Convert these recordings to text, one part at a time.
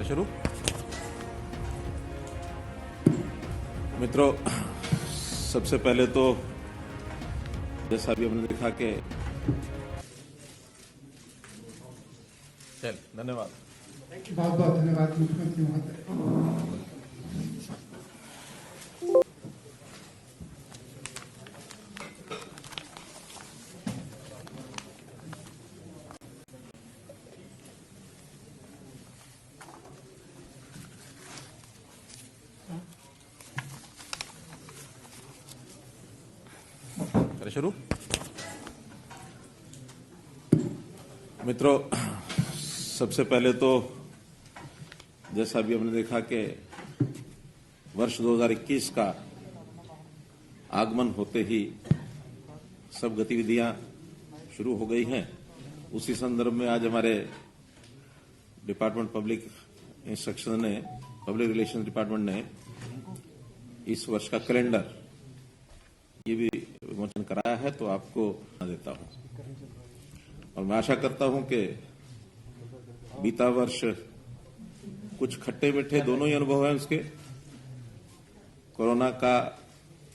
शुरू। मित्रों, सबसे पहले तो जैसा अभी हमने देखा कि धन्यवाद, बहुत बहुत धन्यवाद मुख्यमंत्री महोदय। शुरू। मित्रों, सबसे पहले तो जैसा अभी हमने देखा कि वर्ष 2021 का आगमन होते ही सब गतिविधियां शुरू हो गई हैं। उसी संदर्भ में आज हमारे डिपार्टमेंट पब्लिक इंस्ट्रक्शन ने, पब्लिक रिलेशंस डिपार्टमेंट ने इस वर्ष का कैलेंडर ये भी विमोचन कराया है, तो आपको देता हूं। और मैं आशा करता हूं कि बीता वर्ष कुछ खट्टे मीठे दोनों ही अनुभव हैं उसके। कोरोना का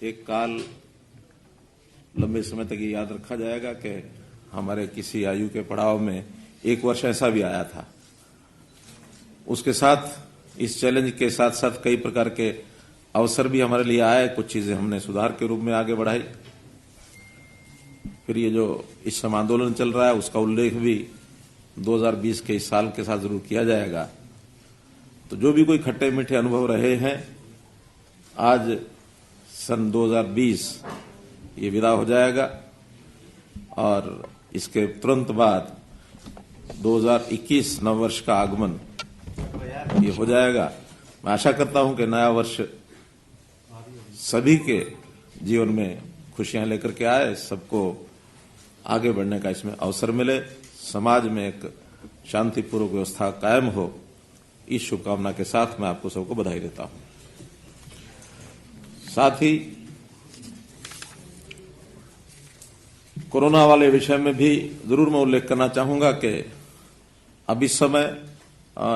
एक काल लंबे समय तक ये याद रखा जाएगा कि हमारे किसी आयु के पड़ाव में एक वर्ष ऐसा भी आया था। उसके साथ इस चैलेंज के साथ साथ कई प्रकार के अवसर भी हमारे लिए आए। कुछ चीजें हमने सुधार के रूप में आगे बढ़ाई। फिर ये जो इस समय आंदोलन चल रहा है उसका उल्लेख भी 2020 के इस साल के साथ जरूर किया जाएगा। तो जो भी कोई खट्टे मीठे अनुभव रहे हैं, आज सन 2020 ये विदा हो जाएगा और इसके तुरंत बाद 2021 नववर्ष का आगमन ये हो जाएगा। मैं आशा करता हूं कि नया वर्ष सभी के जीवन में खुशियां लेकर के आए, सबको आगे बढ़ने का इसमें अवसर मिले, समाज में एक शांतिपूर्वक व्यवस्था कायम हो। इस शुभकामना के साथ मैं आपको सबको बधाई देता हूं। साथ ही कोरोना वाले विषय में भी जरूर मैं उल्लेख करना चाहूंगा कि अब इस समय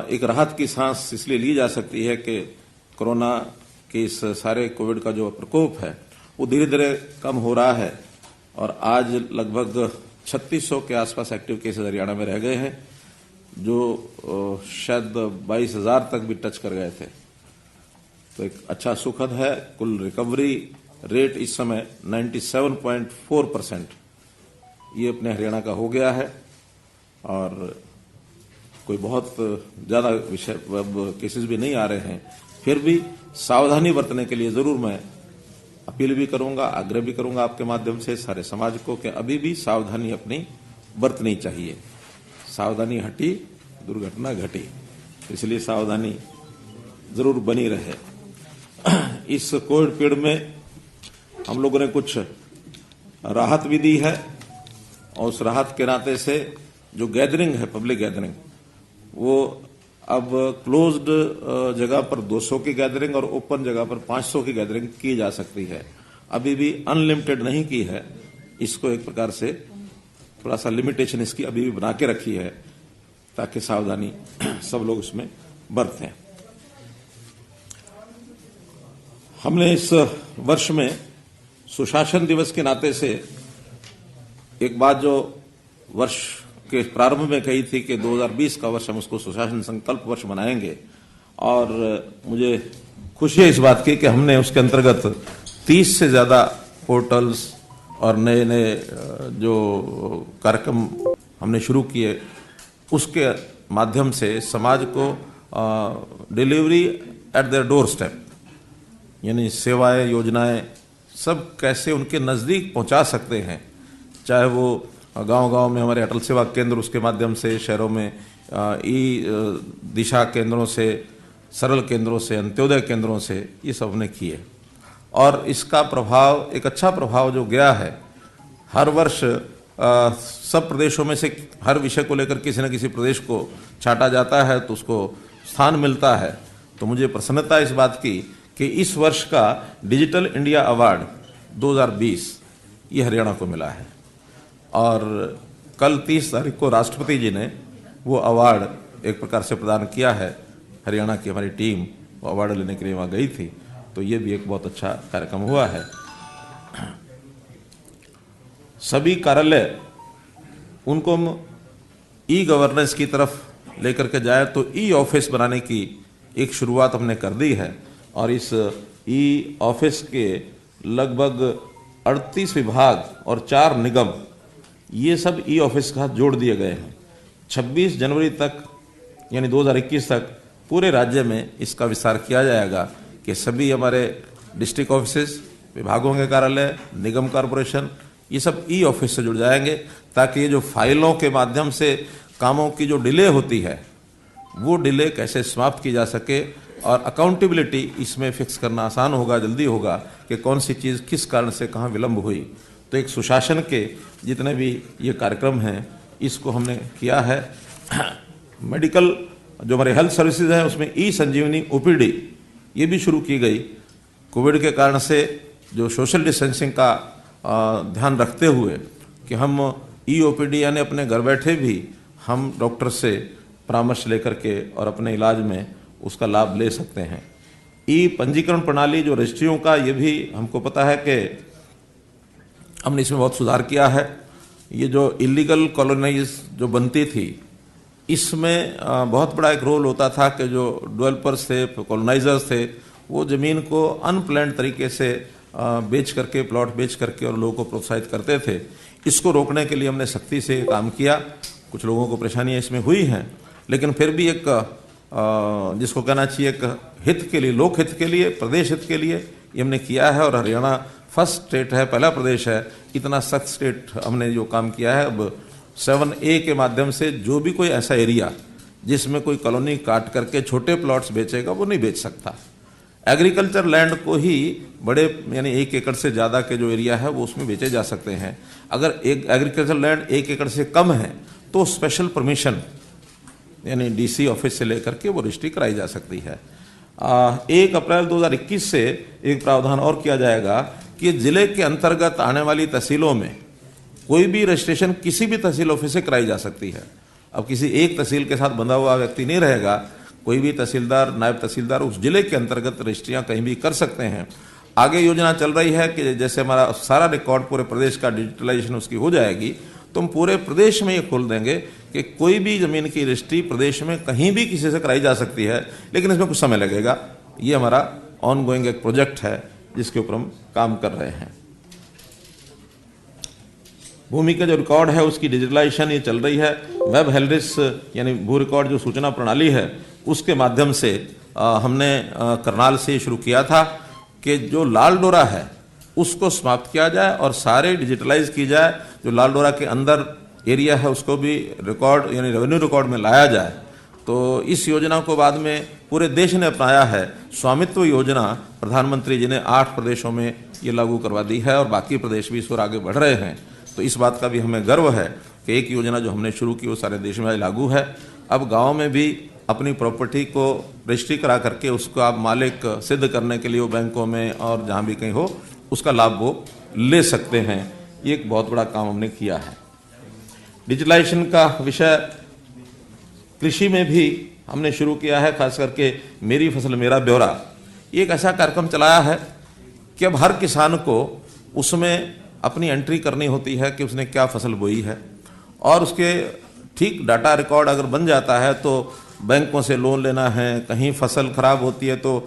एक राहत की सांस इसलिए ली जा सकती है कि कोरोना के इस सारे कोविड का जो प्रकोप है वो धीरे धीरे कम हो रहा है और आज लगभग 3600 के आसपास एक्टिव केसेस हरियाणा में रह गए हैं, जो शायद 22,000 तक भी टच कर गए थे। तो एक अच्छा सुखद है। कुल रिकवरी रेट इस समय 97.4% ये अपने हरियाणा का हो गया है और कोई बहुत ज्यादा विषय केसेस भी नहीं आ रहे हैं। फिर भी सावधानी बरतने के लिए जरूर मैं अपील भी करूंगा, आग्रह भी करूंगा आपके माध्यम से सारे समाज को कि अभी भी सावधानी अपनी बरतनी चाहिए। सावधानी हटी, दुर्घटना घटी, इसलिए सावधानी जरूर बनी रहे। इस कोविड पीरियड में हम लोगों ने कुछ राहत भी दी है और उस राहत के नाते से जो गैदरिंग है, पब्लिक गैदरिंग, वो अब क्लोज्ड जगह पर 200 की गैदरिंग और ओपन जगह पर 500 की गैदरिंग की जा सकती है। अभी भी अनलिमिटेड नहीं की है, इसको एक प्रकार से थोड़ा सा लिमिटेशन इसकी अभी भी बना के रखी है ताकि सावधानी सब लोग इसमें बरतें। हमने इस वर्ष में सुशासन दिवस के नाते से एक बात जो वर्ष के प्रारंभ में कही थी कि 2020 का वर्ष हम उसको सुशासन संकल्प वर्ष मनाएंगे और मुझे खुशी है इस बात की कि हमने उसके अंतर्गत 30 से ज्यादा पोर्टल्स और नए नए जो कार्यक्रम हमने शुरू किए, उसके माध्यम से समाज को delivery at their door step, यानी सेवाएं, योजनाएं सब कैसे उनके नजदीक पहुंचा सकते हैं। चाहे वो गांव-गांव में हमारे अटल सेवा केंद्र, उसके माध्यम से शहरों में ई दिशा केंद्रों से, सरल केंद्रों से, अंत्योदय केंद्रों से, ये सब ने किए और इसका प्रभाव, एक अच्छा प्रभाव जो गया है। हर वर्ष सब प्रदेशों में से हर विषय को लेकर किसी न किसी प्रदेश को छांटा जाता है तो उसको स्थान मिलता है। तो मुझे प्रसन्नता इस बात की कि इस वर्ष का डिजिटल इंडिया अवार्ड 2020 ये हरियाणा को मिला है और कल 30 तारीख को राष्ट्रपति जी ने वो अवार्ड एक प्रकार से प्रदान किया है हरियाणा की हमारी टीम अवार्ड लेने के लिए वहाँ गई थी, तो ये भी एक बहुत अच्छा कार्यक्रम हुआ है। सभी कार्यालय उनको हम ई गवर्नेंस की तरफ लेकर के जाए तो ई ऑफिस बनाने की एक शुरुआत हमने कर दी है, और इस ई ऑफिस के लगभग 38 विभाग और 4 निगम, ये सब ई ऑफिस का जोड़ दिए गए हैं। 26 जनवरी तक यानी 2021 तक पूरे राज्य में इसका विस्तार किया जाएगा कि सभी हमारे डिस्ट्रिक्ट ऑफिसेस, विभागों के कार्यालय, निगम कॉरपोरेशन, ये सब ई ऑफिस से जुड़ जाएंगे, ताकि ये जो फाइलों के माध्यम से कामों की जो डिले होती है वो डिले कैसे समाप्त की जा सके, और अकाउंटेबिलिटी इसमें फिक्स करना आसान होगा, जल्दी होगा कि कौन सी चीज़ किस कारण से कहाँ विलंब हुई। तो एक सुशासन के जितने भी ये कार्यक्रम हैं इसको हमने किया है। मेडिकल जो हमारे हेल्थ सर्विसेज हैं उसमें ई संजीवनी ओपीडी ये भी शुरू की गई। कोविड के कारण से जो सोशल डिस्टेंसिंग का ध्यान रखते हुए कि हम ई ओपीडी यानी अपने घर बैठे भी हम डॉक्टर से परामर्श लेकर के और अपने इलाज में उसका लाभ ले सकते हैं। ई पंजीकरण प्रणाली जो रजिस्ट्रियों का, ये भी हमको पता है कि हमने इसमें बहुत सुधार किया है। ये जो इलीगल कॉलोनाइज जो बनती थी इसमें बहुत बड़ा एक रोल होता था कि जो डेवलपर्स थे, कॉलोनाइजर्स थे, वो ज़मीन को अनप्लान्ड तरीके से बेच करके, प्लॉट बेच करके और लोगों को प्रोत्साहित करते थे। इसको रोकने के लिए हमने सख्ती से काम किया। कुछ लोगों को परेशानियां इसमें हुई हैं, लेकिन फिर भी एक जिसको कहना चाहिए एक हित के लिए, लोक हित के लिए, प्रदेश हित के लिए ये हमने किया है। और हरियाणा फर्स्ट स्टेट है, पहला प्रदेश है, इतना सख्त स्टेट हमने जो काम किया है। अब 7A के माध्यम से जो भी कोई ऐसा एरिया जिसमें कोई कॉलोनी काट करके छोटे प्लॉट्स बेचेगा वो नहीं बेच सकता। एग्रीकल्चर लैंड को ही बड़े यानी 1 एकड़ से ज़्यादा के जो एरिया है वो उसमें बेचे जा सकते हैं। अगर एक एग्रीकल्चर लैंड 1 एकड़ से कम है तो स्पेशल परमिशन यानी डीसी ऑफिस से लेकर के वो रजिस्ट्री कराई जा सकती है। 1 अप्रैल 2021 से एक प्रावधान और किया जाएगा कि जिले के अंतर्गत आने वाली तहसीलों में कोई भी रजिस्ट्रेशन किसी भी तहसील ऑफिस से कराई जा सकती है। अब किसी एक तहसील के साथ बंधा हुआ व्यक्ति नहीं रहेगा, कोई भी तहसीलदार, नायब तहसीलदार उस जिले के अंतर्गत रजिस्ट्रियाँ कहीं भी कर सकते हैं। आगे योजना चल रही है कि जैसे हमारा सारा रिकॉर्ड पूरे प्रदेश का डिजिटलाइजेशन उसकी हो जाएगी तो हम पूरे प्रदेश में ये खोल देंगे कि कोई भी ज़मीन की रजिस्ट्री प्रदेश में कहीं भी किसी से कराई जा सकती है, लेकिन इसमें कुछ समय लगेगा। ये हमारा ऑनगोइंग एक प्रोजेक्ट है जिसके ऊपर हम काम कर रहे हैं। भूमि का जो रिकॉर्ड है उसकी डिजिटलाइजेशन ये चल रही है। वेब हेल्रिस यानी भू रिकॉर्ड जो सूचना प्रणाली है उसके माध्यम से हमने करनाल से शुरू किया था कि जो लाल डोरा है उसको समाप्त किया जाए और सारे डिजिटलाइज की जाए। जो लाल डोरा के अंदर एरिया है उसको भी रिकॉर्ड यानी रेवेन्यू रिकॉर्ड में लाया जाए। तो इस योजना को बाद में पूरे देश ने अपनाया है। स्वामित्व योजना प्रधानमंत्री जी ने 8 प्रदेशों में ये लागू करवा दी है और बाकी प्रदेश भी इस ओर आगे बढ़ रहे हैं। तो इस बात का भी हमें गर्व है कि एक योजना जो हमने शुरू की वो सारे देश में लागू है। अब गाँव में भी अपनी प्रॉपर्टी को रजिस्ट्री करा करके उसको आप मालिक सिद्ध करने के लिए वो बैंकों में और जहाँ भी कहीं हो उसका लाभ वो ले सकते हैं। ये एक बहुत बड़ा काम हमने किया है। डिजिटलाइजेशन का विषय कृषि में भी हमने शुरू किया है, खास करके मेरी फसल मेरा ब्यौरा। ये एक ऐसा कार्यक्रम चलाया है कि अब हर किसान को उसमें अपनी एंट्री करनी होती है कि उसने क्या फसल बोई है और उसके ठीक डाटा रिकॉर्ड अगर बन जाता है तो बैंकों से लोन लेना है, कहीं फसल खराब होती है तो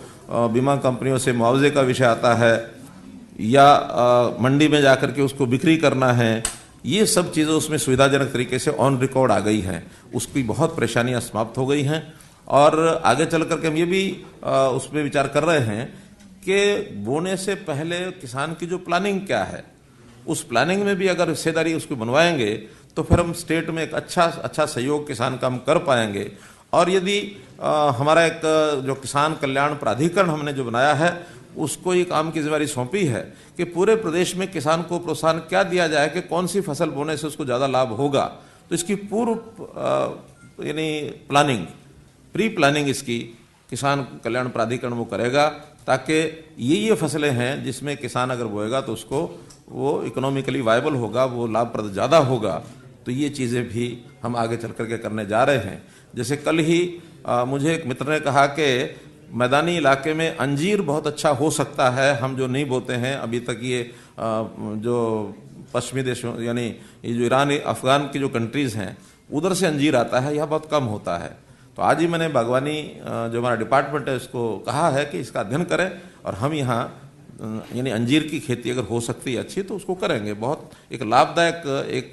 बीमा कंपनियों से मुआवजे का विषय आता है, या मंडी में जाकर के उसको बिक्री करना है। ये सब चीज़ें उसमें सुविधाजनक तरीके से ऑन रिकॉर्ड आ गई हैं। उसकी बहुत परेशानियां समाप्त हो गई हैं और आगे चल करके हम ये भी उस पर विचार कर रहे हैं कि बोने से पहले किसान की जो प्लानिंग क्या है, उस प्लानिंग में भी अगर हिस्सेदारी उसको बनवाएंगे तो फिर हम स्टेट में एक अच्छा सहयोग किसान का हम कर पाएंगे। और यदि हमारा एक जो किसान कल्याण प्राधिकरण हमने जो बनाया है उसको ये काम की जिम्मेदारी सौंपी है कि पूरे प्रदेश में किसान को प्रोत्साहन क्या दिया जाए कि कौन सी फसल बोने से उसको ज़्यादा लाभ होगा। तो इसकी पूर्व यानी प्लानिंग, प्री प्लानिंग इसकी किसान कल्याण प्राधिकरण वो करेगा ताकि ये फसलें हैं जिसमें किसान अगर बोएगा तो उसको वो इकोनॉमिकली वायबल होगा, वो लाभप्रद ज़्यादा होगा। तो ये चीज़ें भी हम आगे चल करके करने जा रहे हैं। जैसे कल ही मुझे एक मित्र ने कहा कि मैदानी इलाके में अंजीर बहुत अच्छा हो सकता है, हम जो नहीं बोते हैं अभी तक, ये जो पश्चिमी देशों यानी ये जो ईरान अफगान की जो कंट्रीज़ हैं उधर से अंजीर आता है, यह बहुत कम होता है। तो आज ही मैंने बागवानी जो हमारा डिपार्टमेंट है उसको कहा है कि इसका अध्ययन करें और हम यहाँ यानी अंजीर की खेती अगर हो सकती है अच्छी तो उसको करेंगे। बहुत एक लाभदायक एक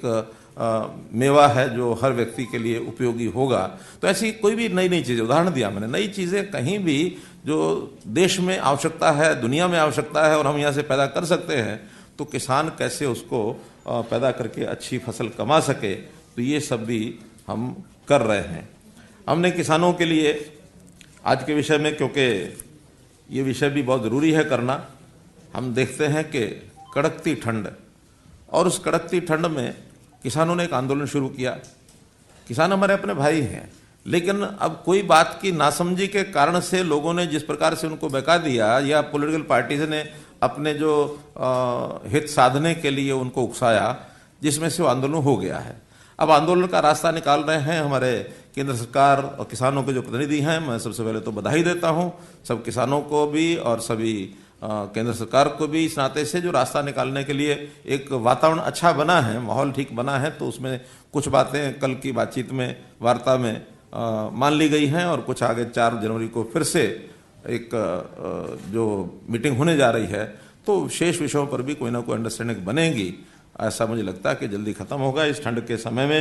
मेवा है जो हर व्यक्ति के लिए उपयोगी होगा। तो ऐसी कोई भी नई नई चीज़ें, उदाहरण दिया मैंने, नई चीज़ें कहीं भी जो देश में आवश्यकता है, दुनिया में आवश्यकता है और हम यहाँ से पैदा कर सकते हैं, तो किसान कैसे उसको पैदा करके अच्छी फसल कमा सके, तो ये सब भी हम कर रहे हैं। हमने किसानों के लिए आज के विषय में, क्योंकि ये विषय भी बहुत ज़रूरी है करना, हम देखते हैं कि कड़कती ठंड, और उस कड़कती ठंड में किसानों ने एक आंदोलन शुरू किया। किसान हमारे अपने भाई हैं, लेकिन अब कोई बात की नासमझी के कारण से लोगों ने जिस प्रकार से उनको बहका दिया या पॉलिटिकल पार्टीज ने अपने जो हित साधने के लिए उनको उकसाया, जिसमें से वो आंदोलन हो गया है। अब आंदोलन का रास्ता निकाल रहे हैं हमारे केंद्र सरकार और किसानों के जो प्रतिनिधि हैं। मैं सबसे पहले तो बधाई देता हूं सब किसानों को भी और सभी केंद्र सरकार को भी, इस नाते से जो रास्ता निकालने के लिए एक वातावरण अच्छा बना है, माहौल ठीक बना है। तो उसमें कुछ बातें कल की बातचीत में, वार्ता में मान ली गई हैं और कुछ आगे 4 जनवरी को फिर से एक जो मीटिंग होने जा रही है, तो शेष विषयों पर भी कोई ना कोई अंडरस्टैंडिंग बनेगी। ऐसा मुझे लगता है कि जल्दी खत्म होगा। इस ठंड के समय में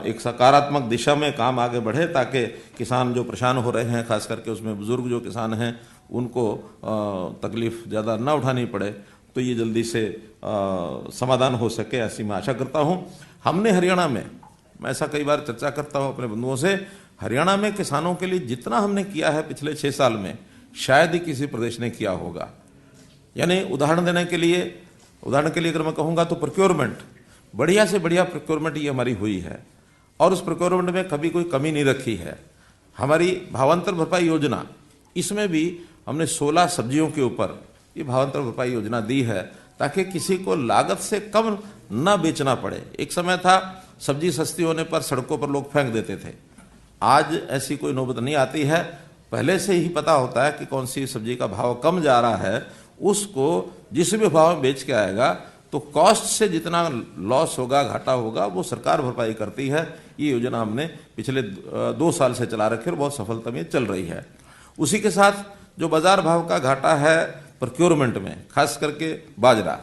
एक सकारात्मक दिशा में काम आगे बढ़े, ताकि किसान जो परेशान हो रहे हैं, खास करके उसमें बुजुर्ग जो किसान हैं, उनको तकलीफ ज़्यादा ना उठानी पड़े, तो ये जल्दी से समाधान हो सके, ऐसी मैं आशा करता हूँ। हमने हरियाणा में, मैं ऐसा कई बार चर्चा करता हूँ अपने बंधुओं से, हरियाणा में किसानों के लिए जितना हमने किया है पिछले 6 साल में, शायद ही किसी प्रदेश ने किया होगा। यानी उदाहरण के लिए अगर मैं कहूँगा तो प्रोक्योरमेंट, बढ़िया से बढ़िया प्रोक्योरमेंट ये हमारी हुई है, और उस प्रोक्योरमेंट में कभी कोई कमी नहीं रखी है। हमारी भावांतर भरपाई योजना, इसमें भी हमने 16 सब्जियों के ऊपर ये भावांतर भरपाई योजना दी है, ताकि किसी को लागत से कम न बेचना पड़े। एक समय था सब्जी सस्ती होने पर सड़कों पर लोग फेंक देते थे, आज ऐसी कोई नौबत नहीं आती है। पहले से ही पता होता है कि कौन सी सब्जी का भाव कम जा रहा है, उसको जिस भी भाव में बेच के आएगा, तो कॉस्ट से जितना लॉस होगा, घाटा होगा, वो सरकार भरपाई करती है। ये योजना हमने पिछले 2 साल से चला रखी और बहुत सफलता में चल रही है। उसी के साथ जो बाजार भाव का घाटा है प्रोक्योरमेंट में, खास करके बाजरा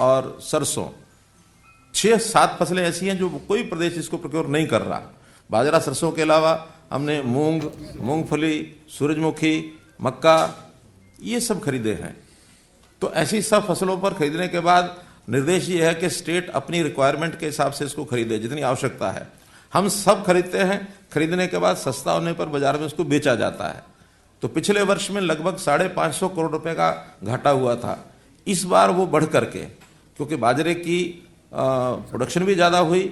और सरसों, 6-7 फसलें ऐसी हैं जो कोई प्रदेश इसको प्रोक्योर नहीं कर रहा। बाजरा सरसों के अलावा हमने मूंग, मूंगफली, सूरजमुखी, मक्का, ये सब खरीदे हैं। तो ऐसी सब फसलों पर खरीदने के बाद निर्देश ये है कि स्टेट अपनी रिक्वायरमेंट के हिसाब से इसको खरीदे, जितनी आवश्यकता है। हम सब खरीदते हैं, खरीदने के बाद सस्ता होने पर बाजार में उसको बेचा जाता है। तो पिछले वर्ष में लगभग 550 करोड़ रुपए का घाटा हुआ था। इस बार वो बढ़ करके, क्योंकि बाजरे की प्रोडक्शन भी ज़्यादा हुई,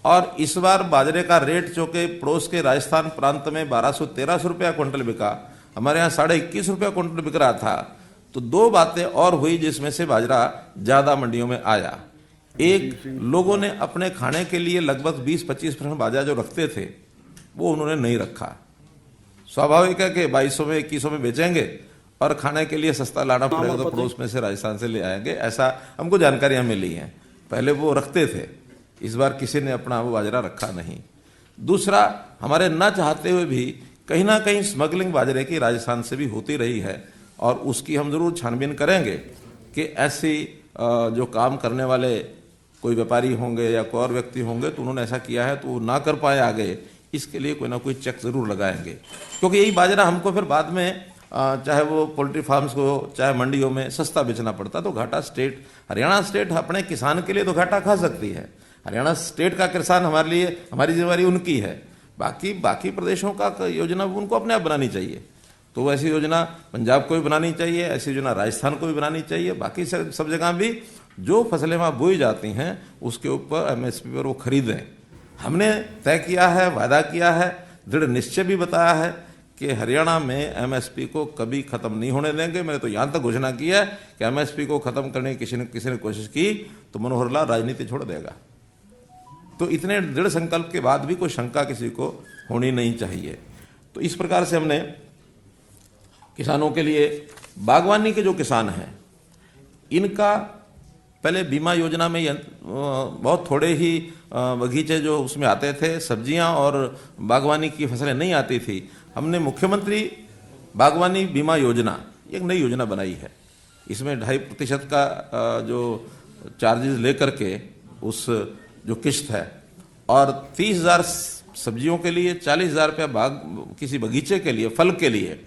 और इस बार बाजरे का रेट जो कि पड़ोस के राजस्थान प्रांत में 1200-1300 रुपया क्विंटल बिका, हमारे यहाँ 21.5 रुपया क्विंटल बिक रहा था। तो 2 बातें और हुई जिसमें से बाजरा ज़्यादा मंडियों में आया। एक, लोगों ने अपने खाने के लिए लगभग 20-25% बाजरा जो रखते थे वो उन्होंने नहीं रखा। स्वाभाविक है कि 2200 में 2100 में बेचेंगे और खाने के लिए सस्ता लाना पड़ेगा, तो पड़ोस में से राजस्थान से ले आएंगे। ऐसा हमको जानकारियां मिली हैं। पहले वो रखते थे, इस बार किसी ने अपना वो बाजरा रखा नहीं। दूसरा, हमारे न चाहते हुए भी कहीं ना कहीं स्मगलिंग बाजरे की राजस्थान से भी होती रही है, और उसकी हम जरूर छानबीन करेंगे कि ऐसी जो काम करने वाले कोई व्यापारी होंगे या कोई और व्यक्ति होंगे, तो उन्होंने ऐसा किया है तो वो ना कर पाए आगे, इसके लिए कोई ना कोई चेक जरूर लगाएंगे। क्योंकि यही बाजरा हमको फिर बाद में चाहे वो पोल्ट्री फार्म्स को, चाहे मंडियों में सस्ता बेचना पड़ता, तो घाटा स्टेट, हरियाणा स्टेट अपने किसान के लिए तो घाटा खा सकती है। हरियाणा स्टेट का किसान हमारे लिए, हमारी जिम्मेवारी उनकी है। बाकी प्रदेशों का योजना उनको अपने आप बनानी चाहिए। तो ऐसी योजना पंजाब को भी बनानी चाहिए, ऐसी योजना राजस्थान को भी बनानी चाहिए। बाकी सब जगह भी जो फसलें वहाँ बोई जाती हैं उसके ऊपर MSP पर वो खरीदें। हमने तय किया है, वादा किया है, दृढ़ निश्चय भी बताया है कि हरियाणा में MSP को कभी खत्म नहीं होने देंगे। मैंने तो यहाँ तक घोषणा की है कि MSP को खत्म करने की किसी ने कोशिश की तो मनोहर लाल राजनीति छोड़ देगा। तो इतने दृढ़ संकल्प के बाद भी कोई शंका किसी को होनी नहीं चाहिए। तो इस प्रकार से हमने किसानों के लिए, बागवानी के जो किसान हैं इनका पहले बीमा योजना में बहुत थोड़े ही बगीचे जो उसमें आते थे, सब्जियां और बागवानी की फसलें नहीं आती थी। हमने मुख्यमंत्री बागवानी बीमा योजना, एक नई योजना बनाई है। इसमें 2.5% का जो चार्जेस लेकर के उस जो किस्त है, और 30,000 सब्जियों के लिए, 40,000 रुपया किसी बगीचे के लिए, फल के लिए,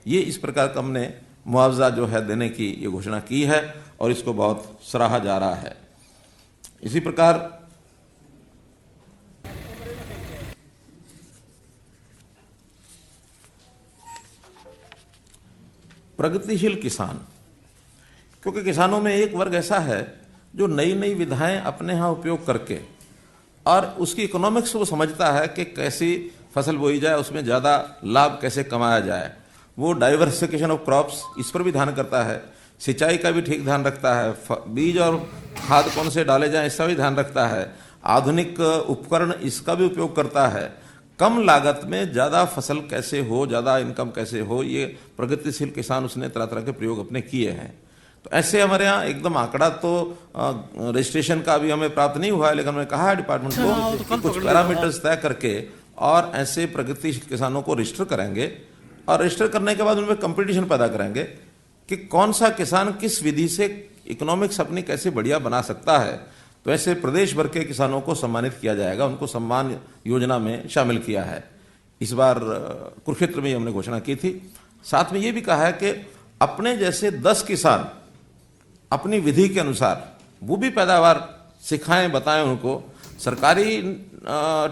ये इस प्रकार का हमने मुआवजा जो है देने की ये घोषणा की है और इसको बहुत सराहा जा रहा है। इसी प्रकार प्रगतिशील किसान, क्योंकि किसानों में एक वर्ग ऐसा है जो नई नई विधाएं अपने यहाँ उपयोग करके और उसकी इकोनॉमिक्स वो समझता है कि कैसी फसल बोई जाए, उसमें ज़्यादा लाभ कैसे कमाया जाए। वो डाइवर्सिफिकेशन ऑफ क्रॉप्स, इस पर भी ध्यान करता है, सिंचाई का भी ठीक ध्यान रखता है, बीज और खाद कौन से डाले जाएं इसका भी ध्यान रखता है, आधुनिक उपकरण इसका भी उपयोग करता है, कम लागत में ज़्यादा फसल कैसे हो, ज़्यादा इनकम कैसे हो, ये प्रगतिशील किसान उसने तरह तरह के प्रयोग अपने किए हैं। तो ऐसे हमारे यहाँ एकदम आंकड़ा तो रजिस्ट्रेशन का अभी हमें प्राप्त नहीं हुआ है, लेकिन हमने कहा है डिपार्टमेंट को कि कुछ पैरामीटर्स तय करके और ऐसे प्रगतिशील किसानों को रजिस्टर करेंगे और रजिस्टर करने के बाद उनमें कंपटीशन पैदा करेंगे कि कौन सा किसान किस विधि से इकोनॉमिक्स अपनी कैसे बढ़िया बना सकता है। तो ऐसे प्रदेश भर के किसानों को सम्मानित किया जाएगा, उनको सम्मान योजना में शामिल किया है। इस बार कुरुक्षेत्र में ही हमने घोषणा की थी। साथ में ये भी कहा है कि अपने जैसे 10 किसान अपनी विधि के अनुसार वो भी पैदावार सिखाएं, बताएं उनको। सरकारी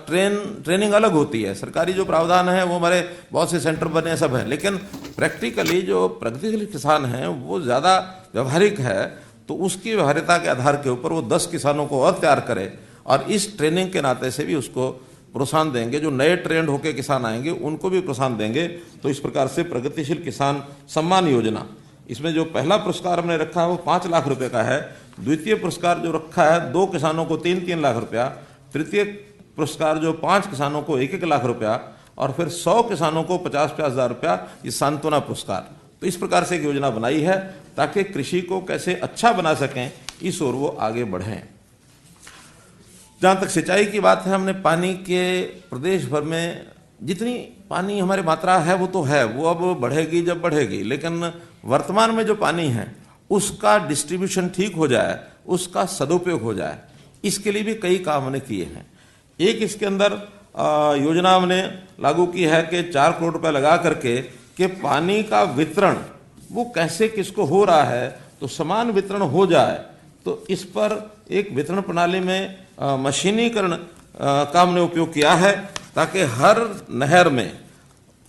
ट्रेनिंग अलग होती है, सरकारी जो प्रावधान है वो हमारे बहुत से सेंटर बने सब है, लेकिन प्रैक्टिकली जो प्रगतिशील किसान हैं वो ज़्यादा व्यवहारिक है। तो उसकी व्यवहारिकता के आधार के ऊपर वो 10 किसानों को और तैयार करे और इस ट्रेनिंग के नाते से भी उसको प्रोत्साहन देंगे। जो नए ट्रेंड होकर किसान आएंगे उनको भी प्रोत्साहन देंगे। तो इस प्रकार से प्रगतिशील किसान सम्मान योजना, इसमें जो पहला पुरस्कार हमने रखा है वो 5 लाख रुपए का है। द्वितीय पुरस्कार जो रखा है 2 किसानों को 3-3 लाख रुपया, तृतीय पुरस्कार जो 5 किसानों को 1-1 लाख रुपया, और फिर 100 किसानों को 50-50 हजार रुपया ये सांत्वना पुरस्कार। तो इस प्रकार से एक योजना बनाई है ताकि कृषि को कैसे अच्छा बना सकें, इस ओर वो आगे बढ़ें। जहां तक सिंचाई की बात है, हमने पानी के प्रदेश भर में जितनी पानी हमारी मात्रा है वो तो है, वो अब बढ़ेगी जब बढ़ेगी, लेकिन वर्तमान में जो पानी है उसका डिस्ट्रीब्यूशन ठीक हो जाए, उसका सदुपयोग हो जाए, इसके लिए भी कई काम हमने किए हैं। एक इसके अंदर योजना हमने लागू की है कि 4 करोड़ रुपए लगा करके कि पानी का वितरण वो कैसे किसको हो रहा है तो समान वितरण हो जाए। तो इस पर एक वितरण प्रणाली में मशीनीकरण का हमने उपयोग किया है ताकि हर नहर में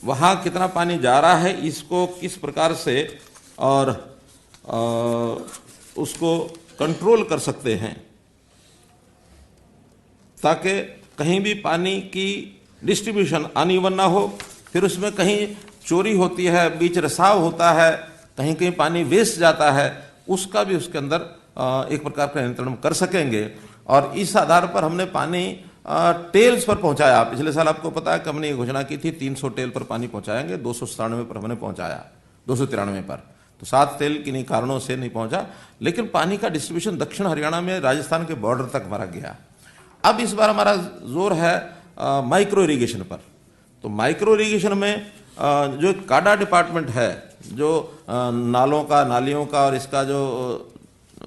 वहाँ कितना पानी जा रहा है इसको किस प्रकार से और उसको कंट्रोल कर सकते हैं, ताकि कहीं भी पानी की डिस्ट्रीब्यूशन अनइवन ना हो, फिर उसमें कहीं चोरी होती है, बीच रिसाव होता है, कहीं कहीं पानी वेस्ट जाता है, उसका भी उसके अंदर एक प्रकार का नियंत्रण कर सकेंगे। और इस आधार पर हमने पानी टेल्स पर पहुंचाया। पिछले साल आपको पता है कि हमने ये घोषणा की थी 300 टेल पर पानी पहुंचाएंगे, 297 पर हमने पहुंचाया, 293 पर। तो 7 टेल किन्हीं कारणों से नहीं पहुंचा, लेकिन पानी का डिस्ट्रीब्यूशन दक्षिण हरियाणा में राजस्थान के बॉर्डर तक हमारा गया। अब इस बार हमारा जोर है माइक्रो इरिगेशन पर। तो माइक्रो इरिगेशन में जो काडा डिपार्टमेंट है, जो नालों का, नालियों का और इसका जो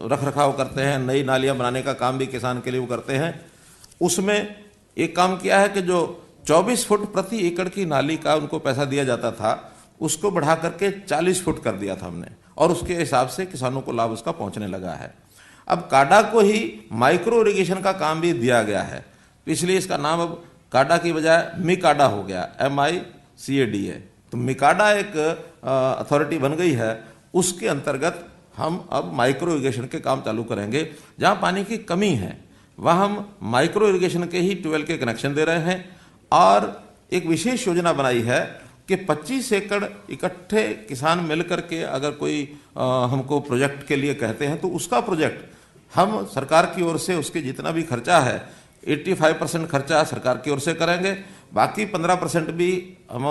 रख रखाव करते हैं, नई नालियां बनाने का काम भी किसान के लिए वो करते हैं, उसमें एक काम किया है कि जो 24 फुट प्रति एकड़ की नाली का उनको पैसा दिया जाता था उसको बढ़ा करके 40 फुट कर दिया था हमने, और उसके हिसाब से किसानों को लाभ उसका पहुंचने लगा है। अब काडा को ही माइक्रो इरिगेशन का काम भी दिया गया है, तो इसलिए इसका नाम अब काडा की बजाय मिकाडा हो गया, MICADA है। तो मिकाडा एक अथॉरिटी बन गई है, उसके अंतर्गत हम अब माइक्रो इरिगेशन के काम चालू करेंगे। जहां पानी की कमी है वहां हम माइक्रो इरिगेशन के ही ट्यूबवेल के कनेक्शन दे रहे हैं, और एक विशेष योजना बनाई है कि 25 एकड़ इकट्ठे किसान मिलकर के अगर कोई हमको प्रोजेक्ट के लिए कहते हैं तो उसका प्रोजेक्ट हम सरकार की ओर से उसके जितना भी खर्चा है 85% खर्चा सरकार की ओर से करेंगे, बाकी 15% भी हम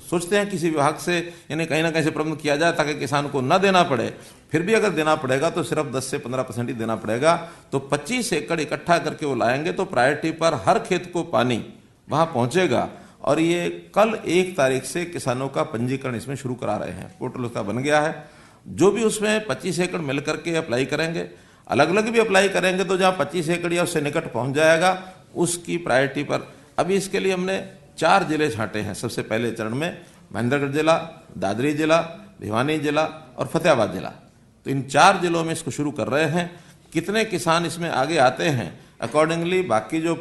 सोचते हैं किसी विभाग से यानी कहीं ना कहीं से प्रबंध किया जाए ताकि किसान को न देना पड़े। फिर भी अगर देना पड़ेगा तो सिर्फ 10 से 15% ही देना पड़ेगा। तो 25 एकड़ इकट्ठा करके वो लाएंगे तो प्रायोरिटी पर हर खेत को पानी वहाँ पहुँचेगा। और ये कल 1 तारीख से किसानों का पंजीकरण इसमें शुरू करा रहे हैं, पोर्टल उसका बन गया है। जो भी उसमें 25 एकड़ मिल करके अप्लाई करेंगे, अलग अलग भी अप्लाई करेंगे तो जहाँ 25 एकड़ या उससे निकट पहुँच जाएगा उसकी प्रायोरिटी पर। अभी इसके लिए हमने 4 जिले छांटे हैं। सबसे पहले चरण में महेंद्रगढ़ जिला, दादरी जिला, भिवानी जिला और फतेहाबाद जिला, तो इन 4 जिलों में इसको शुरू कर रहे हैं। कितने किसान इसमें आगे आते हैं अकॉर्डिंगली बाकी जो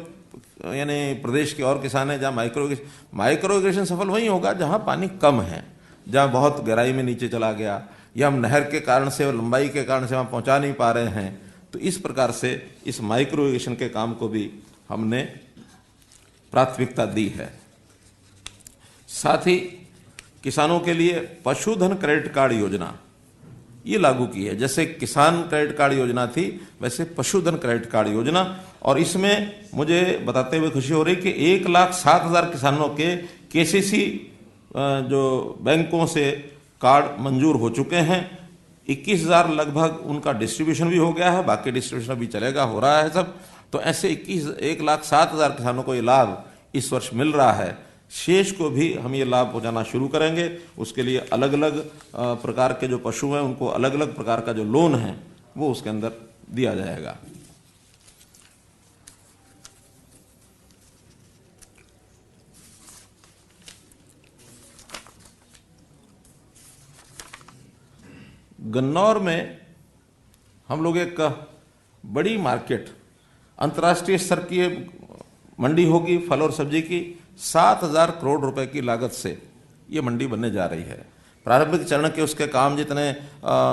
यानी प्रदेश के और किसान हैं जहाँ माइक्रो इरिगेशन सफल वहीं होगा जहाँ पानी कम है, जहाँ बहुत गहराई में नीचे चला गया या हम नहर के कारण से और लंबाई के कारण से वहाँ पहुँचा नहीं पा रहे हैं। तो इस प्रकार से इस माइक्रो इरिगेशन के काम को भी हमने प्राथमिकता दी है। साथ ही किसानों के लिए पशुधन क्रेडिट कार्ड योजना ये लागू की है। जैसे किसान क्रेडिट कार्ड योजना थी वैसे पशुधन क्रेडिट कार्ड योजना, और इसमें मुझे बताते हुए खुशी हो रही कि 1,07,000 किसानों के केसीसी जो बैंकों से कार्ड मंजूर हो चुके हैं। 21,000 लगभग उनका डिस्ट्रीब्यूशन भी हो गया है, बाकी डिस्ट्रीब्यूशन भी चलेगा, हो रहा है सब। तो ऐसे 1,07,000 किसानों को ये लाभ इस वर्ष मिल रहा है। शेष को भी हम ये लाभ पहुंचाना शुरू करेंगे। उसके लिए अलग अलग प्रकार के जो पशु हैं उनको अलग अलग प्रकार का जो लोन है वो उसके अंदर दिया जाएगा। गन्नौर में हम लोग एक बड़ी मार्केट अंतर्राष्ट्रीय स्तर की मंडी होगी फल और सब्जी की। 7,000 करोड़ रुपए की लागत से ये मंडी बनने जा रही है। प्रारंभिक चरण के उसके काम जितने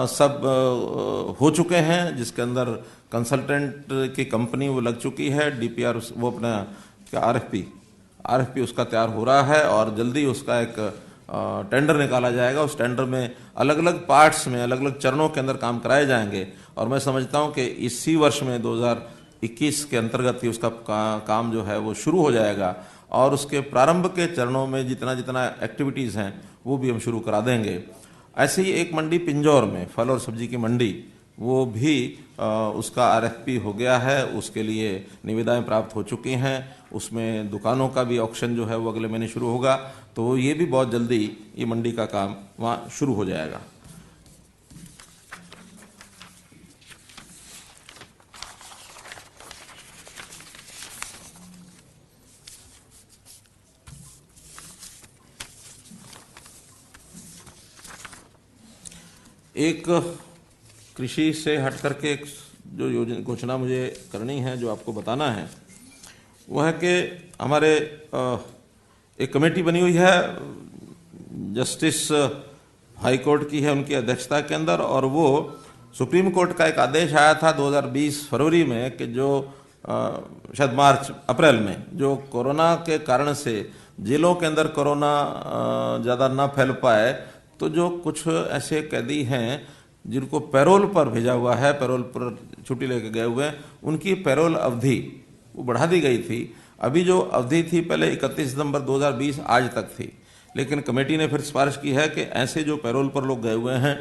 सब हो चुके हैं, जिसके अंदर कंसल्टेंट की कंपनी वो लग चुकी है, डीपीआर वो अपना क्या आरएफपी उसका तैयार हो रहा है और जल्दी उसका एक टेंडर निकाला जाएगा। उस टेंडर में अलग अलग पार्ट्स में अलग अलग चरणों के अंदर काम कराए जाएंगे और मैं समझता हूं कि इसी वर्ष में 2021 के अंतर्गत ही उसका काम जो है वो शुरू हो जाएगा और उसके प्रारंभ के चरणों में जितना जितना एक्टिविटीज़ हैं वो भी हम शुरू करा देंगे। ऐसे ही एक मंडी पिंजौर में फल और सब्जी की मंडी, वो भी उसका आरएफपी हो गया है, उसके लिए निविदाएं प्राप्त हो चुकी हैं। उसमें दुकानों का भी ऑक्शन जो है वो अगले महीने शुरू होगा, तो ये भी बहुत जल्दी ये मंडी का काम वहाँ शुरू हो जाएगा। एक कृषि से हट करके एक जो योजना घोषणा मुझे करनी है, जो आपको बताना है, वह है कि हमारे एक कमेटी बनी हुई है, जस्टिस हाई कोर्ट की है उनकी अध्यक्षता के अंदर, और वो सुप्रीम कोर्ट का एक आदेश आया था 2020 फरवरी में कि जो शायद अप्रैल में जो कोरोना के कारण से जेलों के अंदर कोरोना ज़्यादा ना फैल पाए, तो जो कुछ ऐसे कैदी हैं जिनको पैरोल पर भेजा हुआ है, पैरोल पर छुट्टी लेके गए हुए हैं, उनकी पैरोल अवधि वो बढ़ा दी गई थी। अभी जो अवधि थी पहले 31 दिसंबर 2020 आज तक थी, लेकिन कमेटी ने फिर सिफारिश की है कि ऐसे जो पैरोल पर लोग गए हुए हैं,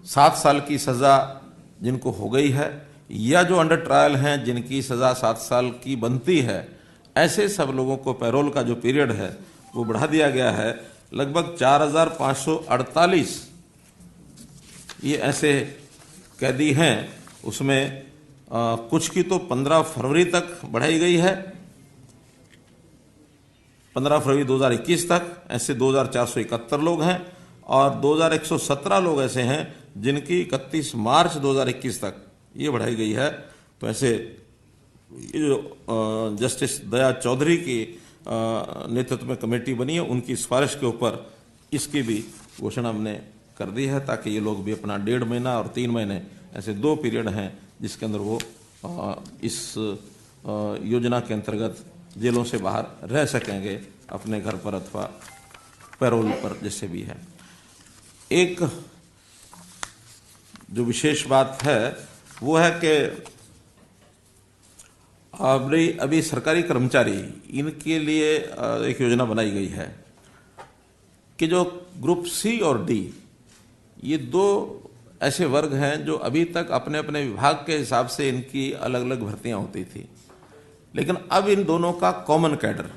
7 साल की सज़ा जिनको हो गई है या जो अंडर ट्रायल हैं जिनकी सज़ा 7 साल की बनती है, ऐसे सब लोगों को पैरोल का जो पीरियड है वो बढ़ा दिया गया है। लगभग 4,548 ये ऐसे कैदी हैं, उसमें कुछ की तो 15 फरवरी तक बढ़ाई गई है, 15 फरवरी 2021 तक ऐसे 2,471 लोग हैं, और 2,117 लोग ऐसे हैं जिनकी 31 मार्च 2021 तक ये बढ़ाई गई है। तो ऐसे ये जो जस्टिस दया चौधरी की नेतृत्व में कमेटी बनी है, उनकी सिफारिश के ऊपर इसकी भी घोषणा हमने कर दी है, ताकि ये लोग भी अपना 1.5 महीना और 3 महीने ऐसे 2 पीरियड हैं जिसके अंदर वो इस योजना के अंतर्गत जेलों से बाहर रह सकेंगे अपने घर पर अथवा पैरोल पर, जैसे भी है। एक जो विशेष बात है वो है कि अभी अभी सरकारी कर्मचारी इनके लिए एक योजना बनाई गई है कि जो ग्रुप सी और डी, ये दो ऐसे वर्ग हैं जो अभी तक अपने अपने विभाग के हिसाब से इनकी अलग अलग भर्तियां होती थी, लेकिन अब इन दोनों का कॉमन कैडर,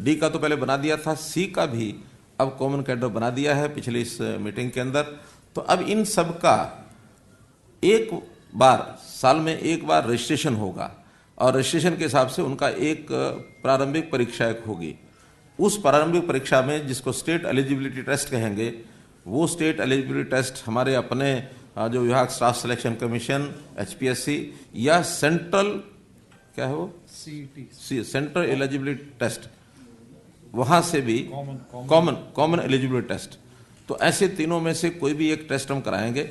डी का तो पहले बना दिया था, सी का भी अब कॉमन कैडर बना दिया है पिछली इस मीटिंग के अंदर। तो अब इन सब का एक बार साल में एक बार रजिस्ट्रेशन होगा और रजिस्ट्रेशन के हिसाब से उनका एक प्रारंभिक परीक्षा एक होगी। उस प्रारंभिक परीक्षा में जिसको स्टेट एलिजिबिलिटी टेस्ट कहेंगे, वो स्टेट एलिजिबिलिटी टेस्ट हमारे अपने जो विभाग स्टाफ सिलेक्शन कमीशन HPSC या सेंट्रल क्या है वो CET सेंट्रल एलिजिबिलिटी टेस्ट, वहां से भी कॉमन एलिजिबिलिटी टेस्ट, तो ऐसे तीनों में से कोई भी एक टेस्ट हम कराएंगे।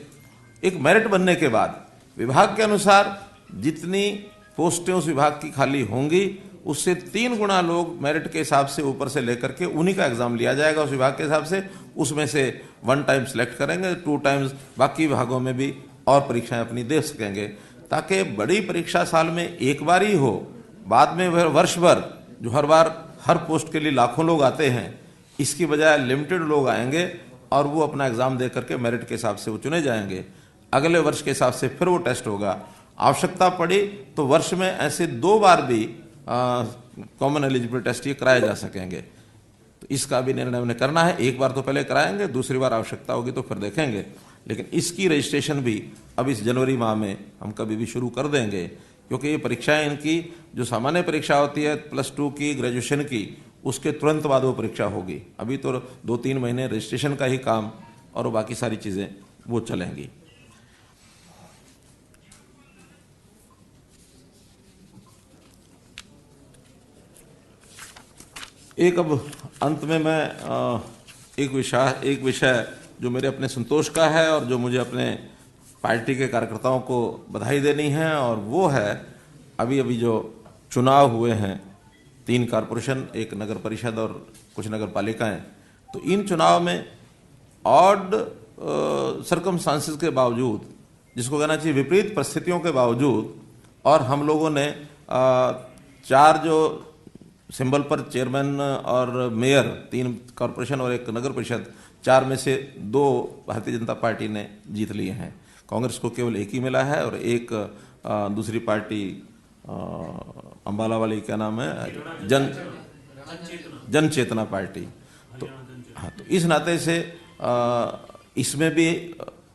एक मेरिट बनने के बाद विभाग के अनुसार जितनी पोस्टें उस विभाग की खाली होंगी उससे 3 गुना लोग मेरिट के हिसाब से ऊपर से लेकर के उन्हीं का एग्जाम लिया जाएगा उस विभाग के हिसाब से। उसमें से 1 टाइम सिलेक्ट करेंगे, 2 टाइम्स बाकी विभागों में भी और परीक्षाएं अपनी दे सकेंगे, ताकि बड़ी परीक्षा साल में एक बार ही हो, बाद में वर्ष भर जो हर बार हर पोस्ट के लिए लाखों लोग आते हैं, इसकी बजाय लिमिटेड लोग आएंगे और वो अपना एग्जाम दे करके मेरिट के हिसाब से वो चुने जाएंगे। अगले वर्ष के हिसाब से फिर वो टेस्ट होगा। आवश्यकता पड़ी तो वर्ष में ऐसे 2 बार भी कॉमन एलिजिबिलिटी टेस्ट ये कराए जा सकेंगे। तो इसका भी निर्णय हमने करना है। एक बार तो पहले कराएंगे, दूसरी बार आवश्यकता होगी तो फिर देखेंगे, लेकिन इसकी रजिस्ट्रेशन भी अब इस जनवरी माह में हम कभी भी शुरू कर देंगे, क्योंकि ये परीक्षाएं इनकी जो सामान्य परीक्षा होती है +2 की, ग्रेजुएशन की, उसके तुरंत बाद वो परीक्षा होगी। अभी तो 2-3 महीने रजिस्ट्रेशन का ही काम और बाकी सारी चीज़ें वो चलेंगी। एक अब अंत में मैं एक विषय जो मेरे अपने संतोष का है और जो मुझे अपने पार्टी के कार्यकर्ताओं को बधाई देनी है, और वो है अभी जो चुनाव हुए हैं, 3 कॉरपोरेशन, 1 नगर परिषद और कुछ नगर पालिकाएं, तो इन चुनाव में ऑड सर्कमस्टांसेस के बावजूद, जिसको कहना चाहिए विपरीत परिस्थितियों के बावजूद, और हम लोगों ने 4 जो सिंबल पर चेयरमैन और मेयर, 3 कॉरपोरेशन और 1 नगर परिषद, 4 में से 2 भारतीय जनता पार्टी ने जीत लिए हैं। कांग्रेस को केवल 1 ही मिला है और एक दूसरी पार्टी अंबाला वाली, क्या नाम है, जन चेतना पार्टी। तो हाँ, तो इस नाते से इसमें भी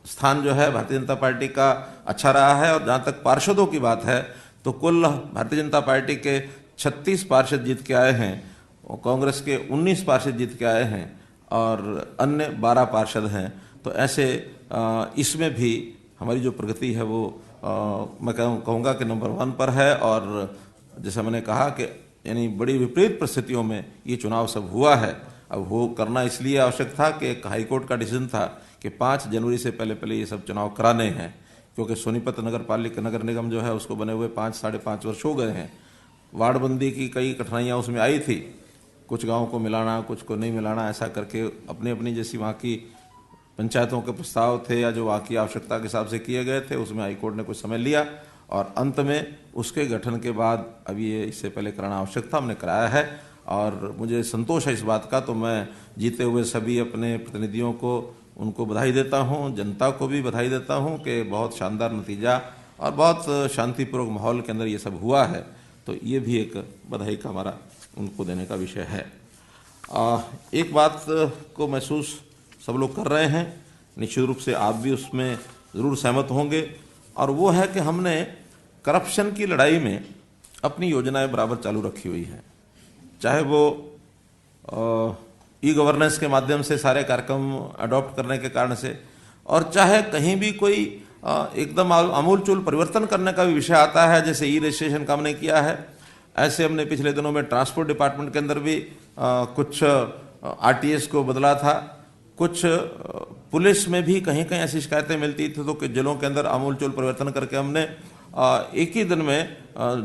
स्थान जो है भारतीय जनता पार्टी का अच्छा रहा है। और जहाँ तक पार्षदों की बात है तो कुल भारतीय जनता पार्टी के 36 पार्षद जीत के आए हैं और कांग्रेस के 19 पार्षद जीत के आए हैं और अन्य 12 पार्षद हैं। तो ऐसे इसमें भी हमारी जो प्रगति है वो मैं कहूँगा कि नंबर 1 पर है। और जैसा मैंने कहा कि यानी बड़ी विपरीत परिस्थितियों में ये चुनाव सब हुआ है। अब वो करना इसलिए आवश्यक था कि एक हाईकोर्ट का डिसीजन था कि 5 जनवरी से पहले ये सब चुनाव कराने हैं, क्योंकि सोनीपत नगर पालिका नगर निगम जो है उसको बने हुए 5-5.5 वर्ष हो गए हैं। वार्डबंदी की कई कठिनाइयाँ उसमें आई थी, कुछ गाँव को मिलाना, कुछ को नहीं मिलाना, ऐसा करके अपनी अपनी जैसी वहाँ की पंचायतों के प्रस्ताव थे या जो वहाँ की आवश्यकता के हिसाब से किए गए थे, उसमें हाईकोर्ट ने कुछ समय लिया और अंत में उसके गठन के बाद अभी ये इससे पहले कराना आवश्यक था, हमने कराया है। और मुझे संतोष है इस बात का, तो मैं जीते हुए सभी अपने प्रतिनिधियों को उनको बधाई देता हूँ, जनता को भी बधाई देता हूँ कि बहुत शानदार नतीजा और बहुत शांतिपूर्वक माहौल के अंदर ये सब हुआ है। तो ये भी एक बधाई का हमारा उनको देने का विषय है। एक बात को महसूस सब लोग कर रहे हैं, निश्चित रूप से आप भी उसमें ज़रूर सहमत होंगे, और वो है कि हमने करप्शन की लड़ाई में अपनी योजनाएं बराबर चालू रखी हुई हैं। चाहे वो ई-गवर्नेंस के माध्यम से सारे कार्यक्रम अडॉप्ट करने के कारण से, और चाहे कहीं भी कोई एकदम आमूलचूल परिवर्तन करने का भी विषय आता है, जैसे ई रजिस्ट्रेशन का हमने किया है। ऐसे हमने पिछले दिनों में ट्रांसपोर्ट डिपार्टमेंट के अंदर भी कुछ RTS को बदला था। कुछ पुलिस में भी कहीं कहीं ऐसी शिकायतें मिलती थी, तो जिलों के अंदर आमूलचूल परिवर्तन करके हमने एक ही दिन में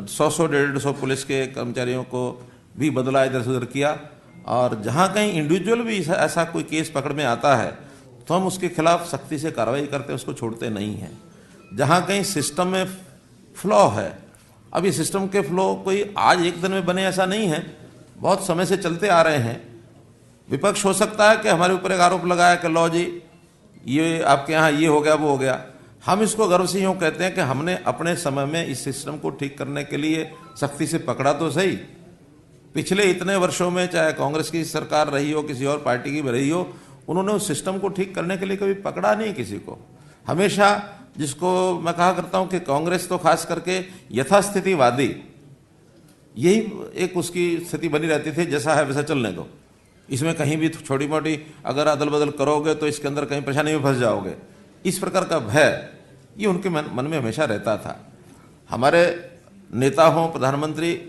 100-150 पुलिस के कर्मचारियों को भी बदला, इधर से उधर किया। और जहाँ कहीं इंडिविजुअल भी ऐसा कोई केस पकड़ में आता है तो हम उसके खिलाफ सख्ती से कार्रवाई करते हैं, उसको छोड़ते नहीं हैं। जहाँ कहीं सिस्टम में फ्लॉ है अब ये सिस्टम के फ्लो कोई आज एक दिन में बने ऐसा नहीं है, बहुत समय से चलते आ रहे हैं। विपक्ष हो सकता है कि हमारे ऊपर एक आरोप लगाया कि लो जी ये आपके यहाँ ये हो गया वो हो गया। हम इसको गर्व से यूँ कहते हैं कि हमने अपने समय में इस सिस्टम को ठीक करने के लिए सख्ती से पकड़ा तो सही। पिछले इतने वर्षों में चाहे कांग्रेस की सरकार रही हो, किसी और पार्टी की भी रही हो, उन्होंने उस सिस्टम को ठीक करने के लिए कभी पकड़ा नहीं किसी को। हमेशा जिसको मैं कहा करता हूं कि कांग्रेस तो खास करके यथास्थितिवादी, यही एक उसकी स्थिति बनी रहती थी, जैसा है वैसा चलने दो, इसमें कहीं भी छोटी मोटी अगर अदल बदल करोगे तो इसके अंदर कहीं परेशानी में फंस जाओगे, इस प्रकार का भय ये उनके मन में हमेशा रहता था। हमारे नेता हों, प्रधानमंत्री,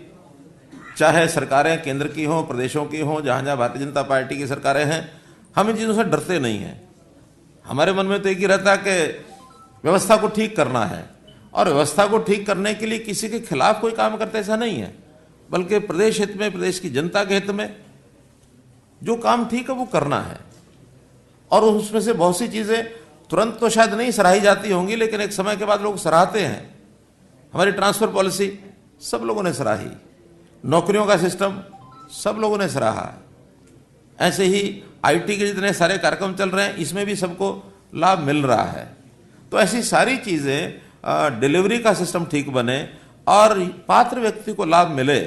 चाहे सरकारें केंद्र की हों, प्रदेशों की हों, जहाँ जहाँ भारतीय जनता पार्टी की सरकारें हैं, हम इन चीज़ों से डरते नहीं हैं। हमारे मन में तो एक ही रहता है कि व्यवस्था को ठीक करना है, और व्यवस्था को ठीक करने के लिए किसी के खिलाफ कोई काम करते ऐसा नहीं है, बल्कि प्रदेश हित में, प्रदेश की जनता के हित में जो काम ठीक है वो करना है। और उसमें से बहुत सी चीज़ें तुरंत तो शायद नहीं सराही जाती होंगी, लेकिन एक समय के बाद लोग सराहते हैं। हमारी ट्रांसफर पॉलिसी सब लोगों ने सराही, नौकरियों का सिस्टम सब लोगों ने सराहा, ऐसे ही आईटी के जितने सारे कार्यक्रम चल रहे हैं इसमें भी सबको लाभ मिल रहा है। तो ऐसी सारी चीज़ें, डिलीवरी का सिस्टम ठीक बने और पात्र व्यक्ति को लाभ मिले।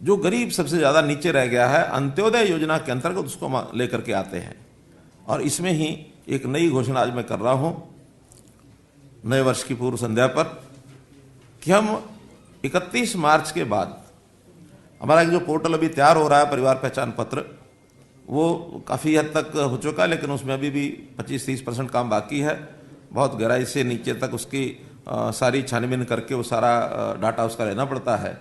जो गरीब सबसे ज़्यादा नीचे रह गया है, अंत्योदय योजना के अंतर्गत उसको लेकर के आते हैं। और इसमें ही एक नई घोषणा आज मैं कर रहा हूँ नए वर्ष की पूर्व संध्या पर, कि हम 31 मार्च के बाद हमारा एक जो पोर्टल अभी तैयार हो रहा है, परिवार पहचान पत्र, वो काफ़ी हद तक हो चुका है, लेकिन उसमें अभी भी 25-30% काम बाकी है। बहुत गहराई से नीचे तक उसकी सारी छानबीन करके वो सारा डाटा उसका लेना पड़ता है।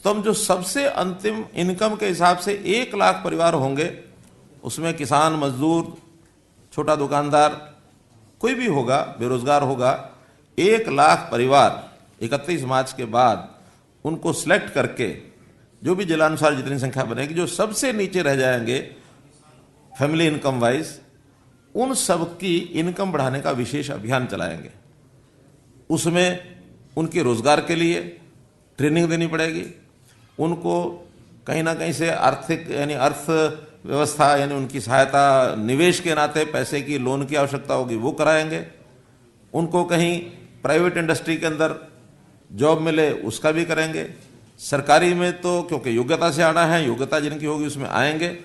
तो हम जो सबसे अंतिम इनकम के हिसाब से 1 लाख परिवार होंगे, उसमें किसान, मजदूर, छोटा दुकानदार, कोई भी होगा, बेरोजगार होगा, 1 लाख परिवार 31 मार्च के बाद उनको सिलेक्ट करके जो भी जिलानुसार जितनी संख्या बनेगी, जो सबसे नीचे रह जाएंगे फैमिली इनकम वाइज, उन सब की इनकम बढ़ाने का विशेष अभियान चलाएंगे। उसमें उनके रोजगार के लिए ट्रेनिंग देनी पड़ेगी, उनको कहीं ना कहीं से आर्थिक यानी अर्थव्यवस्था यानी उनकी सहायता, निवेश के नाते पैसे की, लोन की आवश्यकता होगी वो कराएंगे। उनको कहीं प्राइवेट इंडस्ट्री के अंदर जॉब मिले उसका भी करेंगे। सरकारी में तो क्योंकि योग्यता से आना है, योग्यता जिनकी होगी उसमें आएंगे,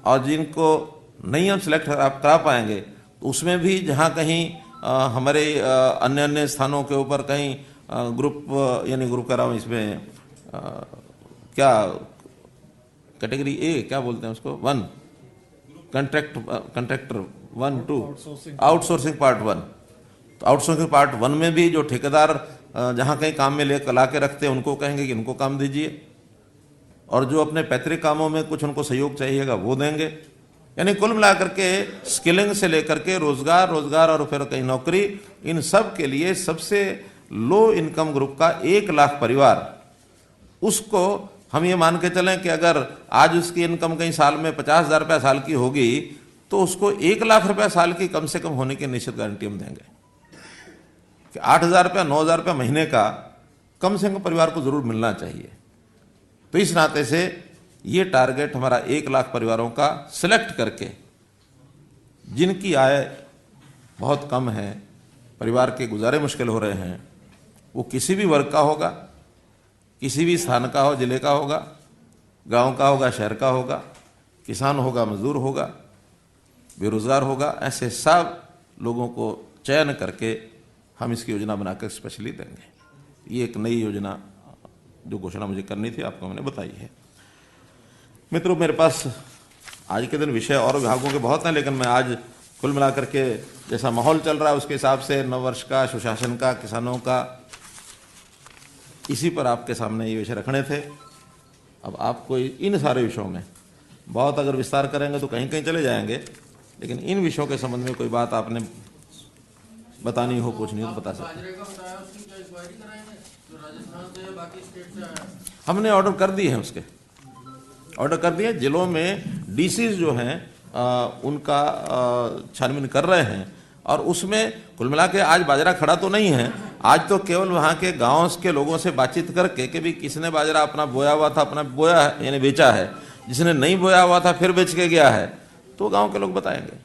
और जिनको नहीं हम सिलेक्ट करा पाएंगे तो उसमें भी जहाँ कहीं हमारे अन्य अन्य स्थानों के ऊपर कहीं ग्रुप यानी ग्रुप करा हूँ, इसमें क्या कैटेगरी ए क्या बोलते हैं उसको, 1 कंट्रैक्टर 1, 2 आउटसोर्सिंग पार्ट 1। तो आउटसोर्सिंग पार्ट 1 में भी जो ठेकेदार जहाँ कहीं काम में ला के रखते हैं उनको कहेंगे कि इनको काम दीजिए, और जो अपने पैतृक कामों में कुछ उनको सहयोग चाहिएगा वो देंगे। यानी कुल मिलाकर के स्किलिंग से लेकर के रोजगार और फिर कहीं नौकरी, इन सब के लिए सबसे लो इनकम ग्रुप का 1 लाख परिवार, उसको हम ये मान के चलें कि अगर आज उसकी इनकम कहीं साल में 50,000 रुपया साल की होगी, तो उसको 1 लाख रुपया साल की कम से कम होने की निश्चित गारंटी हम देंगे कि 8,000 रुपया 9,000 रुपया महीने का कम से कम परिवार को जरूर मिलना चाहिए। तो इस नाते से ये टारगेट हमारा 1 लाख परिवारों का सिलेक्ट करके, जिनकी आय बहुत कम है, परिवार के गुजारे मुश्किल हो रहे हैं, वो किसी भी वर्ग का होगा, किसी भी स्थान का हो, जिले का होगा, गांव का होगा, शहर का होगा, किसान होगा, मजदूर होगा, बेरोजगार होगा, ऐसे सब लोगों को चयन करके हम इसकी योजना बनाकर स्पेशली देंगे। ये एक नई योजना जो घोषणा मुझे करनी थी आपको मैंने बताई है। मित्रों, मेरे पास आज के दिन विषय और विभागों के बहुत हैं, लेकिन मैं आज कुल मिलाकर के जैसा माहौल चल रहा है उसके हिसाब से नववर्ष का, सुशासन का, किसानों का, इसी पर आपके सामने ये विषय रखने थे। अब आपको इन सारे विषयों में बहुत अगर विस्तार करेंगे तो कहीं कहीं चले जाएंगे, लेकिन इन विषयों के संबंध में कोई बात आपने बतानी हो, पूछनी हो तो बता सकते। हमने ऑर्डर कर दिए हैं, उसके ऑर्डर कर दिए। जिलों में डीसीज जो हैं उनका छानबीन कर रहे हैं, और उसमें कुल मिला के आज बाजरा खड़ा तो नहीं है, आज तो केवल वहां के गांव के लोगों से बातचीत करके कि भी किसने बाजरा अपना बोया हुआ था, अपना बोया है यानी बेचा है, जिसने नहीं बोया हुआ था फिर बेच के गया है, तो गांव के लोग बताएंगे।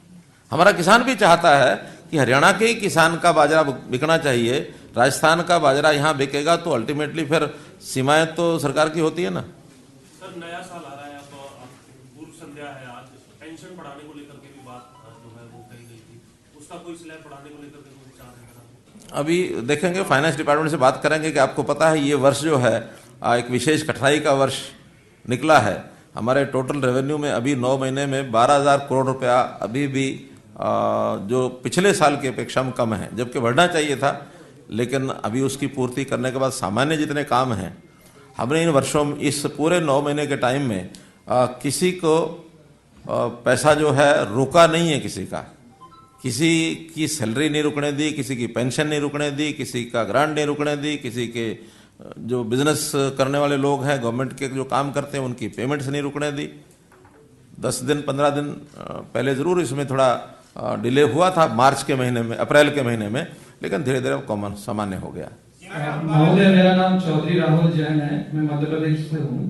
हमारा किसान भी चाहता है कि हरियाणा के ही किसान का बाजरा बिकना चाहिए, राजस्थान का बाजरा यहाँ बिकेगा तो अल्टीमेटली फिर सीमाएं तो सरकार की होती है ना। सर नया साल आ रहा है, अब पूर्व संध्या है, आज पेंशन बढ़ाने को लेकर के भी बात जो है वो कही गई थी, उसका कोई स्लैब बढ़ाने को लेकर के कोई विचार है? अभी देखेंगे, फाइनेंस डिपार्टमेंट से बात करेंगे कि आपको पता है ये वर्ष जो है एक विशेष कठिनाई का वर्ष निकला है। हमारे टोटल रेवेन्यू में अभी 9 महीने में 12,000 करोड़ रुपया अभी भी जो पिछले साल की अपेक्षा में कम है, जबकि बढ़ना चाहिए था, लेकिन अभी उसकी पूर्ति करने के बाद सामान्य जितने काम हैं हमने इन वर्षों में, इस पूरे 9 महीने के टाइम में किसी को पैसा जो है रोका नहीं है, किसी की सैलरी नहीं रुकने दी, किसी की पेंशन नहीं रुकने दी, किसी का ग्रांट नहीं रुकने दी, किसी के जो बिजनेस करने वाले लोग हैं, गवर्नमेंट के जो काम करते हैं उनकी पेमेंट्स नहीं रुकने दी। 10 दिन 15 दिन पहले ज़रूर इसमें थोड़ा डिले हुआ था मार्च के महीने में, अप्रैल के महीने में, लेकिन धीरे धीरे कॉमन सामान्य हो गया। महोदय, मेरा नाम चौधरी राहुल जैन है, मैं मध्य प्रदेश से हूँ।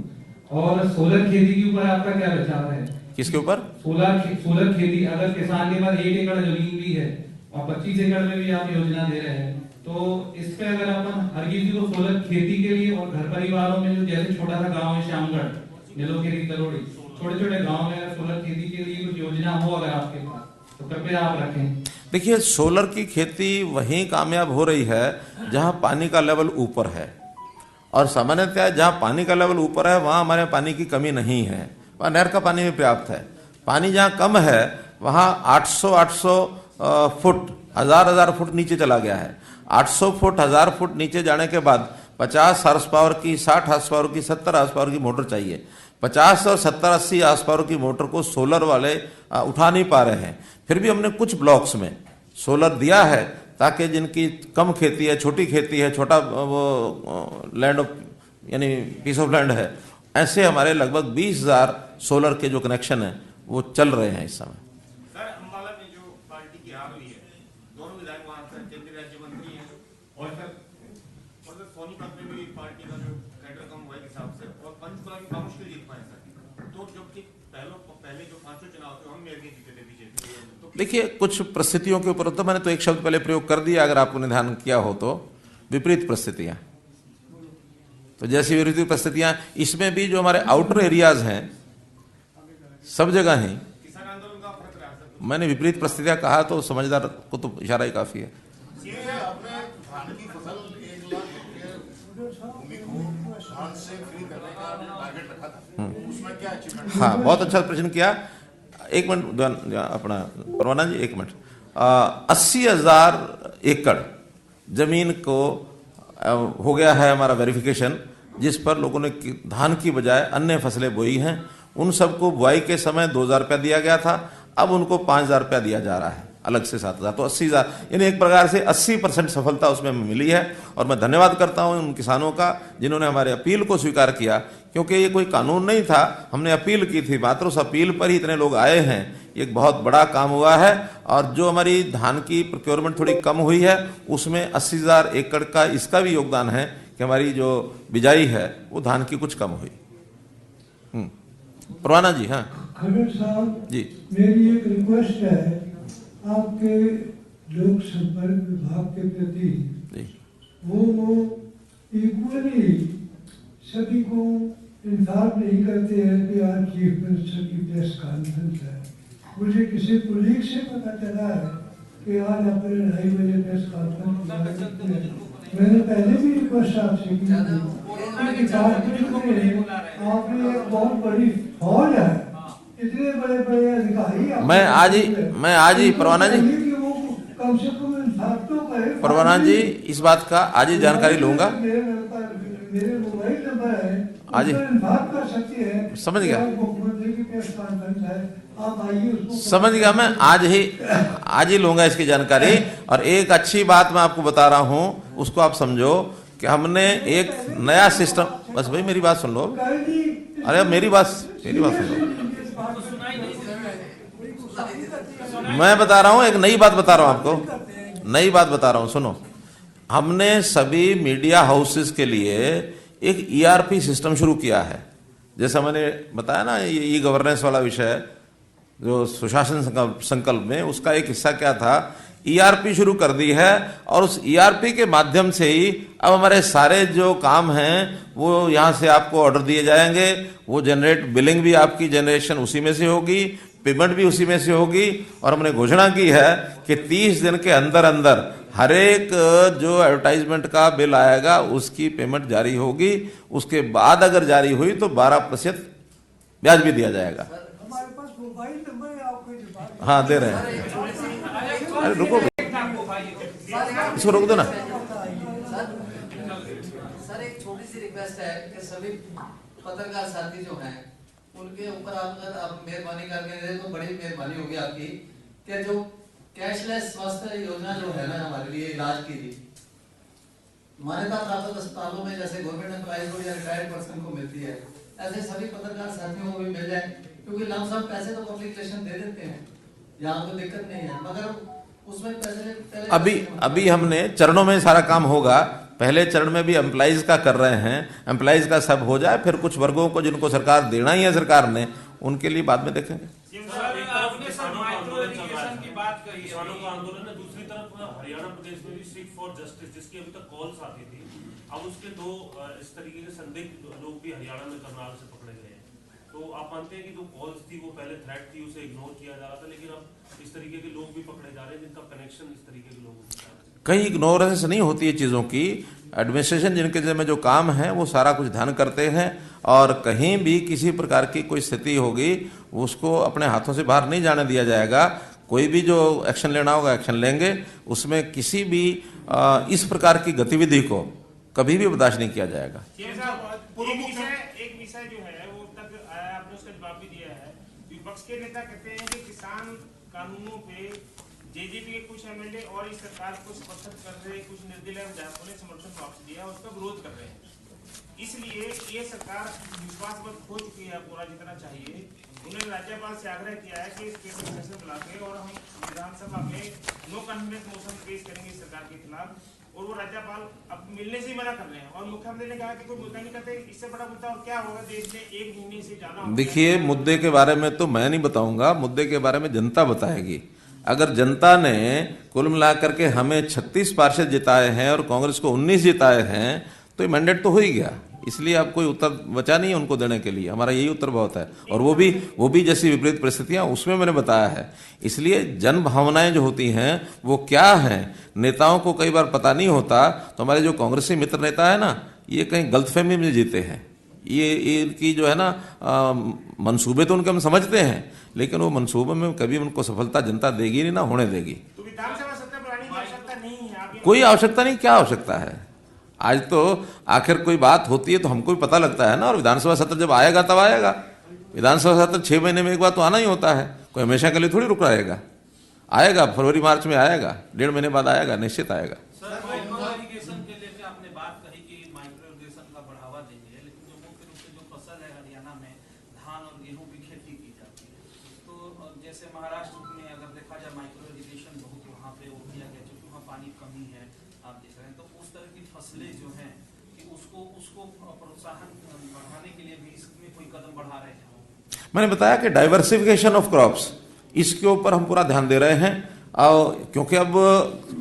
और सोलर खेती के ऊपर आपका क्या विचार है? किसके ऊपर? सोलर खेती। अगर किसान के पास 1 एकड़ जमीन भी है और 25 एकड़ में भी आप योजना दे रहे हैं, तो इस पे अगर अपन हर किसी को सोलर खेती के लिए और घर परिवारों में जो जैसे छोटा सा गाँव है श्यामगढ़, नीलोखेरी, तरोड़ी, छोटे छोटे गाँव में अगर सोलर खेती के लिए कुछ योजना हो अगर आपके पास, तो कृपया आप रखें। देखिए, सोलर की खेती वहीं कामयाब हो रही है जहां पानी का लेवल ऊपर है, और सामान्यतः जहां पानी का लेवल ऊपर है वहां हमारे पानी की कमी नहीं है, वहां नहर का पानी भी पर्याप्त है। पानी जहां कम है वहां 800 फुट, 1000 फुट नीचे चला गया है। 800 फुट 1000 फुट नीचे जाने के बाद 50 हार्स पावर की, 60 हार्स पावर की, 70 हार्स पावर की मोटर चाहिए। 50 और 70-80 हार्स पावर की मोटर को सोलर वाले उठा नहीं पा रहे हैं। फिर भी हमने कुछ ब्लॉक्स में सोलर दिया है ताकि जिनकी कम खेती है, छोटी खेती है, छोटा वो लैंड यानी पीस ऑफ लैंड है, ऐसे हमारे लगभग 20,000 सोलर के जो कनेक्शन है वो चल रहे हैं इस समय। सर, अम्बाला में जो पार्टी की हार हुई है, दोनों विधायक वहां से केंद्रीय राज्य मंत्री हैं, और सर सोनीपत में भी पार्टी का जो कैडर कम हुआ है हिसाब से, और पंचकुला में बामुश्किल जीत पाए सर। तो जबकि पहले जो 5 चुनाव थे हम मेयर के जीते थे बीजेपी। तो देखिए, कुछ परिस्थितियों के ऊपर तो मैंने तो एक शब्द पहले प्रयोग कर दिया, अगर आपने ध्यान किया हो तो, विपरीत परिस्थितियां। तो जैसी विपरीत परिस्थितियां, इसमें भी जो हमारे आउटर एरियाज हैं सब जगह ही किसान आंदोलन का फर्क रहा सर। मैंने विपरीत परिस्थितियां कहा तो समझदार को तो इशारा ही काफी है। अपने धान की फसल 1 लाख हेक्टेयर भूमि को धान से फ्री करने का टारगेट रखा था, उसमें क्या अचीवमेंट? हाँ, बहुत अच्छा प्रश्न किया। 1 मिनट अपना परवाना जी, 1 मिनट। 80,000 एकड़ जमीन को हो गया है हमारा वेरिफिकेशन, जिस पर लोगों ने धान की बजाय अन्य फसलें बोई हैं। उन सबको बुआई के समय 2,000 रुपया दिया गया था, अब उनको 5,000 रुपया दिया जा रहा है अलग से 7,000, तो 80,000, यानी एक प्रकार से 80% सफलता उसमें मिली है। और मैं धन्यवाद करता हूं उन किसानों का जिन्होंने हमारे अपील को स्वीकार किया, क्योंकि ये कोई कानून नहीं था, हमने अपील की थी, मात्र उस अपील पर ही इतने लोग आए हैं। एक बहुत बड़ा काम हुआ है। और जो हमारी धान की प्रोक्योरमेंट थोड़ी कम हुई है उसमें 80,000 एकड़ का इसका भी योगदान है कि हमारी जो बिजाई है वो धान की कुछ कम हुई। परवाना जी। हाँ खबर साहब जी, मेरी एक रिक्वेस्ट है आपके लोक संपर्क विभाग के प्रति, जी। वो इक्वली सभी को इंसाफ नहीं करते हैं कि आज चीफ मिनिस्टर की प्रेस कॉन्फ्रेंस है। मुझे किसी कुलीग से पता चला है कि आज आपने 2:30 बजे प्रेस कॉन्फ्रेंस, मैंने पहले भी रिक्वेस्ट आपसे की थी। आपने एक बहुत बड़ी फौज है, इतने बड़े बड़े अधिकारी, मैं आज ही परवाना जी, कम से कम इंसाफ तो करे। परवाना जी, इस बात का आज ही जानकारी लूंगा। मेरे मोबाइल नंबर है, आज ही इंसाफ कर सकते हैं। समझ गया, मुख्यमंत्री की प्रेस कॉन्फ्रेंस है, आप आइए उसको समझ गया। मैं आज ही लूंगा इसकी जानकारी। और एक अच्छी बात मैं आपको बता रहा हूं, उसको आप समझो कि हमने एक नया सिस्टम, बस भाई मेरी बात सुन लो। अरे मेरी बात सुन लो, मैं बता रहा हूं, एक नई बात बता रहा हूं आपको, नई बात बता रहा हूं, सुनो। हमने सभी मीडिया हाउसेस के लिए एक ईआरपी सिस्टम शुरू किया है। जैसा मैंने बताया ना, ये ई गवर्नेंस वाला विषय जो सुशासन संकल्प में, उसका एक हिस्सा क्या था, ईआरपी शुरू कर दी है। और उस ईआरपी के माध्यम से ही अब हमारे सारे जो काम हैं वो यहाँ से आपको ऑर्डर दिए जाएंगे, वो जनरेट, बिलिंग भी आपकी जनरेशन उसी में से होगी, पेमेंट भी उसी में से होगी। और हमने घोषणा की है कि 30 दिन के अंदर अंदर हर एक जो एडवर्टाइजमेंट का बिल आएगा उसकी पेमेंट जारी होगी। उसके बाद अगर जारी हुई तो 12% ब्याज भी दिया जाएगा। हमारे पास मोबाइल नंबर है, आपको ये बात हाँ, दे रहे हैं। अरे रुको, इसको रोक दो ना। सर एक छोटी सी रिक्वेस्ट है कि सभी पत्रकार साथी जो हैं उनके ऊपर आप मेहरबानी करके दे तो बड़ी मेहरबानी होगी आपकी कि जो कैशलेस स्वास्थ्य योजना जो है ना हमारे लिए इलाज की मान्यता प्राप्त अस्पतालों में जैसे गवर्नमेंट एम्प्लॉइज को या रिटायर्ड पर्सन को मिलती है, ऐसे सभी पत्रकार साथियों को भी मिल जाए, क्योंकि लमसम पैसे तो पब्लिक रिलेशन दे देते हैं, यहाँ तो दिक्कत नहीं है, मगर उसमें पैसे अभी हमने चरणों में सारा काम होगा। पहले चरण में भी एम्प्लॉइज का कर रहे हैं, एम्प्लॉइज का सब हो जाए, फिर कुछ वर्गों को जिनको सरकार देना ही है सरकार ने, उनके लिए बाद में देखेंगे। किसानों का आंदोलन है, दूसरी तरफ हरियाणा प्रदेश में भी सीट फॉर जस्टिस जिसकी अभी तक कॉल्स आती थी, अब उसके 2 इस तरीके के संदिग्ध लोग भी हरियाणा में करनाल से पकड़े गए हैं। तो आप मानते हैं कि जो कॉल्स थी वो पहले थ्रेट थी, उसे इग्नोर किया जा रहा था, लेकिन अब इस तरीके के लोग भी पकड़े जा रहे हैं जिनका कनेक्शन इस तरीके के लोगों के साथ? कहीं इग्नोरेंस नहीं होती है चीज़ों की। एडमिनिस्ट्रेशन जिनके जिम्मे जो काम है वो सारा कुछ ध्यान करते हैं, और कहीं भी किसी प्रकार की कोई स्थिति होगी उसको अपने हाथों से बाहर नहीं जाने दिया जाएगा। कोई भी जो एक्शन लेना होगा एक्शन लेंगे, उसमें किसी भी इस प्रकार की गतिविधि को कभी भी बर्दाश्त नहीं किया जाएगा। एक विषय जो है वो तक आया, आपने उसका जवाब भी दिया है। विपक्ष के नेता कहते हैं कि किसान कानूनों पे जेजेपी के कुछ एमएलए और इस सरकार को समर्थन कर रहे कुछ निर्दलीय विधायकों ने समर्थन वापस दिया, उसका विरोध कर रहे हैं। इसलिए ये सरकार विश्वास खो चुकी है पूरा जितना चाहिए। उन्होंने राज्यपाल से आग्रह किया है कि इस केस में सेशन बुला के और हम विधानसभा में नो कॉन्फिडेंस मोशन पेश करेंगे सरकार के खिलाफ, और वो राज्यपाल अब मिलने से ही मना कर रहे हैं। और मुख्यमंत्री ने कहा कि कोई मुद्दा नहीं करते, इससे बड़ा मुद्दा और क्या होगा देश में 1 महीने से ज्यादा। देखिए, मुद्दे के बारे में तो मैं नहीं बताऊंगा, मुद्दे के बारे में जनता बताएगी। अगर जनता ने कुल मिलाकर के हमें 36 पार्षद जिताए हैं और कांग्रेस को 19 जिताए हैं तो ये मैंडेट तो हो ही गया। इसलिए अब कोई उत्तर बचा नहीं है उनको देने के लिए, हमारा यही उत्तर बहुत है। और वो भी जैसी विपरीत परिस्थितियां उसमें मैंने बताया है। इसलिए जन भावनाएं जो होती हैं वो क्या हैं, नेताओं को कई बार पता नहीं होता। तो हमारे जो कांग्रेसी मित्र नेता है ना, ये कहीं गलतफहमी में जीते हैं। ये इनकी जो है ना मंसूबे तो उनके हम समझते हैं, लेकिन वो मंसूबों में कभी उनको सफलता जनता देगी नहीं, ना होने देगी। तो विधानसभा सत्र बुलाने की आवश्यकता नहीं है, कोई आवश्यकता नहीं, क्या आवश्यकता है? आज तो आखिर कोई बात होती है तो हमको भी पता लगता है ना, और विधानसभा सत्र जब आएगा तब आएगा। विधानसभा सत्र 6 महीने में एक बार तो आना ही होता है, कोई हमेशा के लिए थोड़ी रुक रहेगा। आएगा, फरवरी मार्च में आएगा, 1.5 महीने बाद आएगा, निश्चित आएगा। मैंने बताया कि डाइवर्सिफिकेशन ऑफ क्रॉप्स, इसके ऊपर हम पूरा ध्यान दे रहे हैं। क्योंकि अब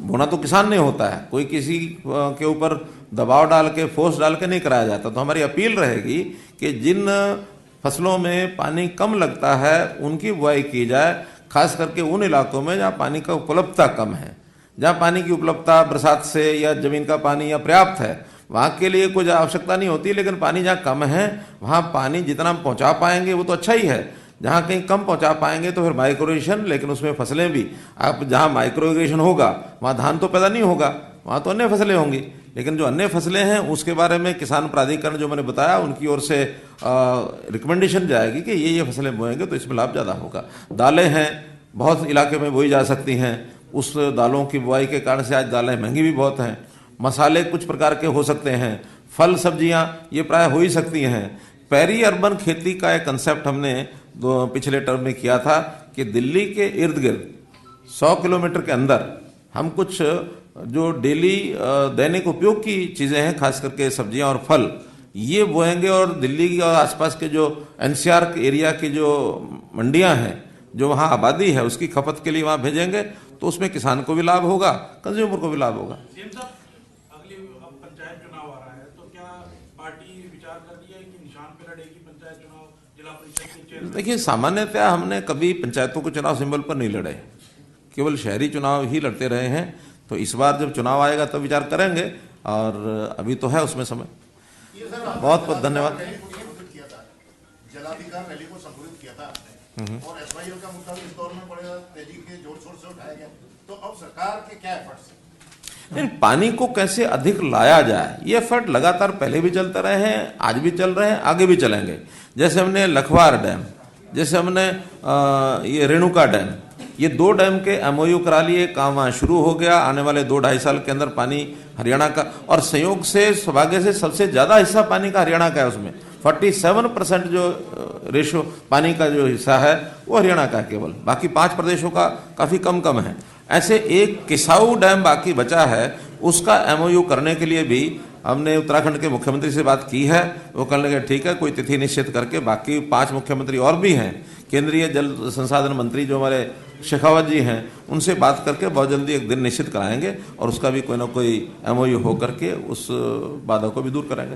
बोना तो किसान नहीं होता है, कोई किसी के ऊपर दबाव डाल के, फोर्स डाल के नहीं कराया जाता। तो हमारी अपील रहेगी कि जिन फसलों में पानी कम लगता है उनकी बुआई की जाए, खास करके उन इलाकों में जहाँ पानी का उपलब्धता कम है। जहाँ पानी की उपलब्धता बरसात से या जमीन का पानी या पर्याप्त है, वहाँ के लिए कुछ आवश्यकता नहीं होती। लेकिन पानी जहाँ कम है वहाँ पानी जितना हम पहुँचा पाएंगे वो तो अच्छा ही है। जहाँ कहीं कम पहुँचा पाएंगे तो फिर माइक्रो इरिगेशन, लेकिन उसमें फसलें भी, आप जहाँ माइक्रो इरिगेशन होगा वहाँ धान तो पैदा नहीं होगा, वहाँ तो अन्य फसलें होंगी। लेकिन जो अन्य फसलें हैं उसके बारे में किसान प्राधिकरण जो मैंने बताया उनकी ओर से रिकमेंडेशन जाएगी कि ये फसलें बोएंगे तो इसमें लाभ ज़्यादा होगा। दालें हैं, बहुत इलाके में बोई जा सकती हैं, उस दालों की बुआई के कारण से आज दालें महंगी भी बहुत हैं। मसाले कुछ प्रकार के हो सकते हैं, फल सब्जियां ये प्राय हो ही सकती हैं। पेरी अर्बन खेती का एक कंसेप्ट हमने पिछले टर्म में किया था कि दिल्ली के इर्द गिर्द 100 किलोमीटर के अंदर हम कुछ जो डेली दैनिक उपयोग की चीजें हैं, खास करके सब्जियां और फल, ये बोएंगे और दिल्ली की और आसपास के जो एनसीआर एरिया की जो मंडियां हैं, जो वहां आबादी है, उसकी खपत के लिए वहां भेजेंगे, तो उसमें किसान को भी लाभ होगा, कंज्यूमर को भी लाभ होगा। अगले अब पंचायत चुनाव आ रहा है, तो क्या पार्टी विचार कर रही है कि निशान पे लड़ेगी पंचायत चुनाव, जिला परिषद के चेयरमैन? देखिए, सामान्यतः हमने कभी पंचायतों को चुनाव सिंबल पर नहीं लड़े, केवल शहरी चुनाव ही लड़ते रहे हैं। तो इस बार जब चुनाव आएगा तब विचार करेंगे, और अभी तो है उसमें समय। बहुत बहुत धन्यवाद। किया था, जलाधिकार रैली को संबोधित किया था, और एसवाईएल का मुद्दा भी इस दौर में बड़े तेजी के जोर शोर से उठाया गया। तो अब सरकार के क्या एफर्ट्स हैं? नहीं, पानी को कैसे अधिक लाया जाए, ये एफर्ट लगातार पहले भी चलते रहे हैं, आज भी चल रहे हैं, आगे भी चलेंगे। जैसे हमने लखवार डैम, जैसे हमने ये रेणुका डैम, ये 2 डैम के एमओयू करा लिए, काम वहाँ शुरू हो गया। आने वाले 2-2.5 साल के अंदर पानी हरियाणा का, और संयोग से सौभाग्य से सबसे ज्यादा हिस्सा पानी का हरियाणा का है। उसमें 47% जो रेशो पानी का जो हिस्सा है वो हरियाणा का है केवल, बाकी 5 प्रदेशों का काफी कम है। ऐसे एक किसाऊ डैम बाकी बचा है, उसका एमओयू करने के लिए भी हमने उत्तराखंड के मुख्यमंत्री से बात की है। वो कहने लगे ठीक है, कोई तिथि निश्चित करके, बाकी 5 मुख्यमंत्री और भी हैं, केंद्रीय जल संसाधन मंत्री जो हमारे शेखावत जी हैं, उनसे बात करके बहुत जल्दी एक दिन निश्चित कराएंगे, और उसका भी कोई ना कोई एमओयू हो करके उस बाधा को भी दूर कराएंगे।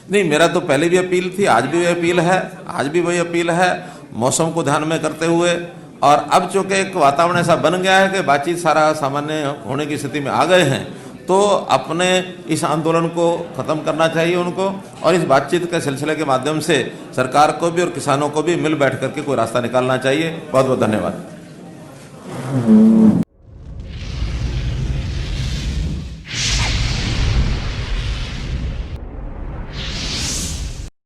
नहीं, मेरा तो पहले भी अपील थी, आज भी वही अपील है, आज भी वही अपील है, मौसम को ध्यान में करते हुए। और अब चूंकि एक वातावरण ऐसा बन गया है कि बातचीत सारा सामान्य होने की स्थिति में आ गए हैं, तो अपने इस आंदोलन को खत्म करना चाहिए उनको, और इस बातचीत के सिलसिले के माध्यम से सरकार को भी और किसानों को भी मिल बैठ करके कोई रास्ता निकालना चाहिए। बहुत बहुत धन्यवाद।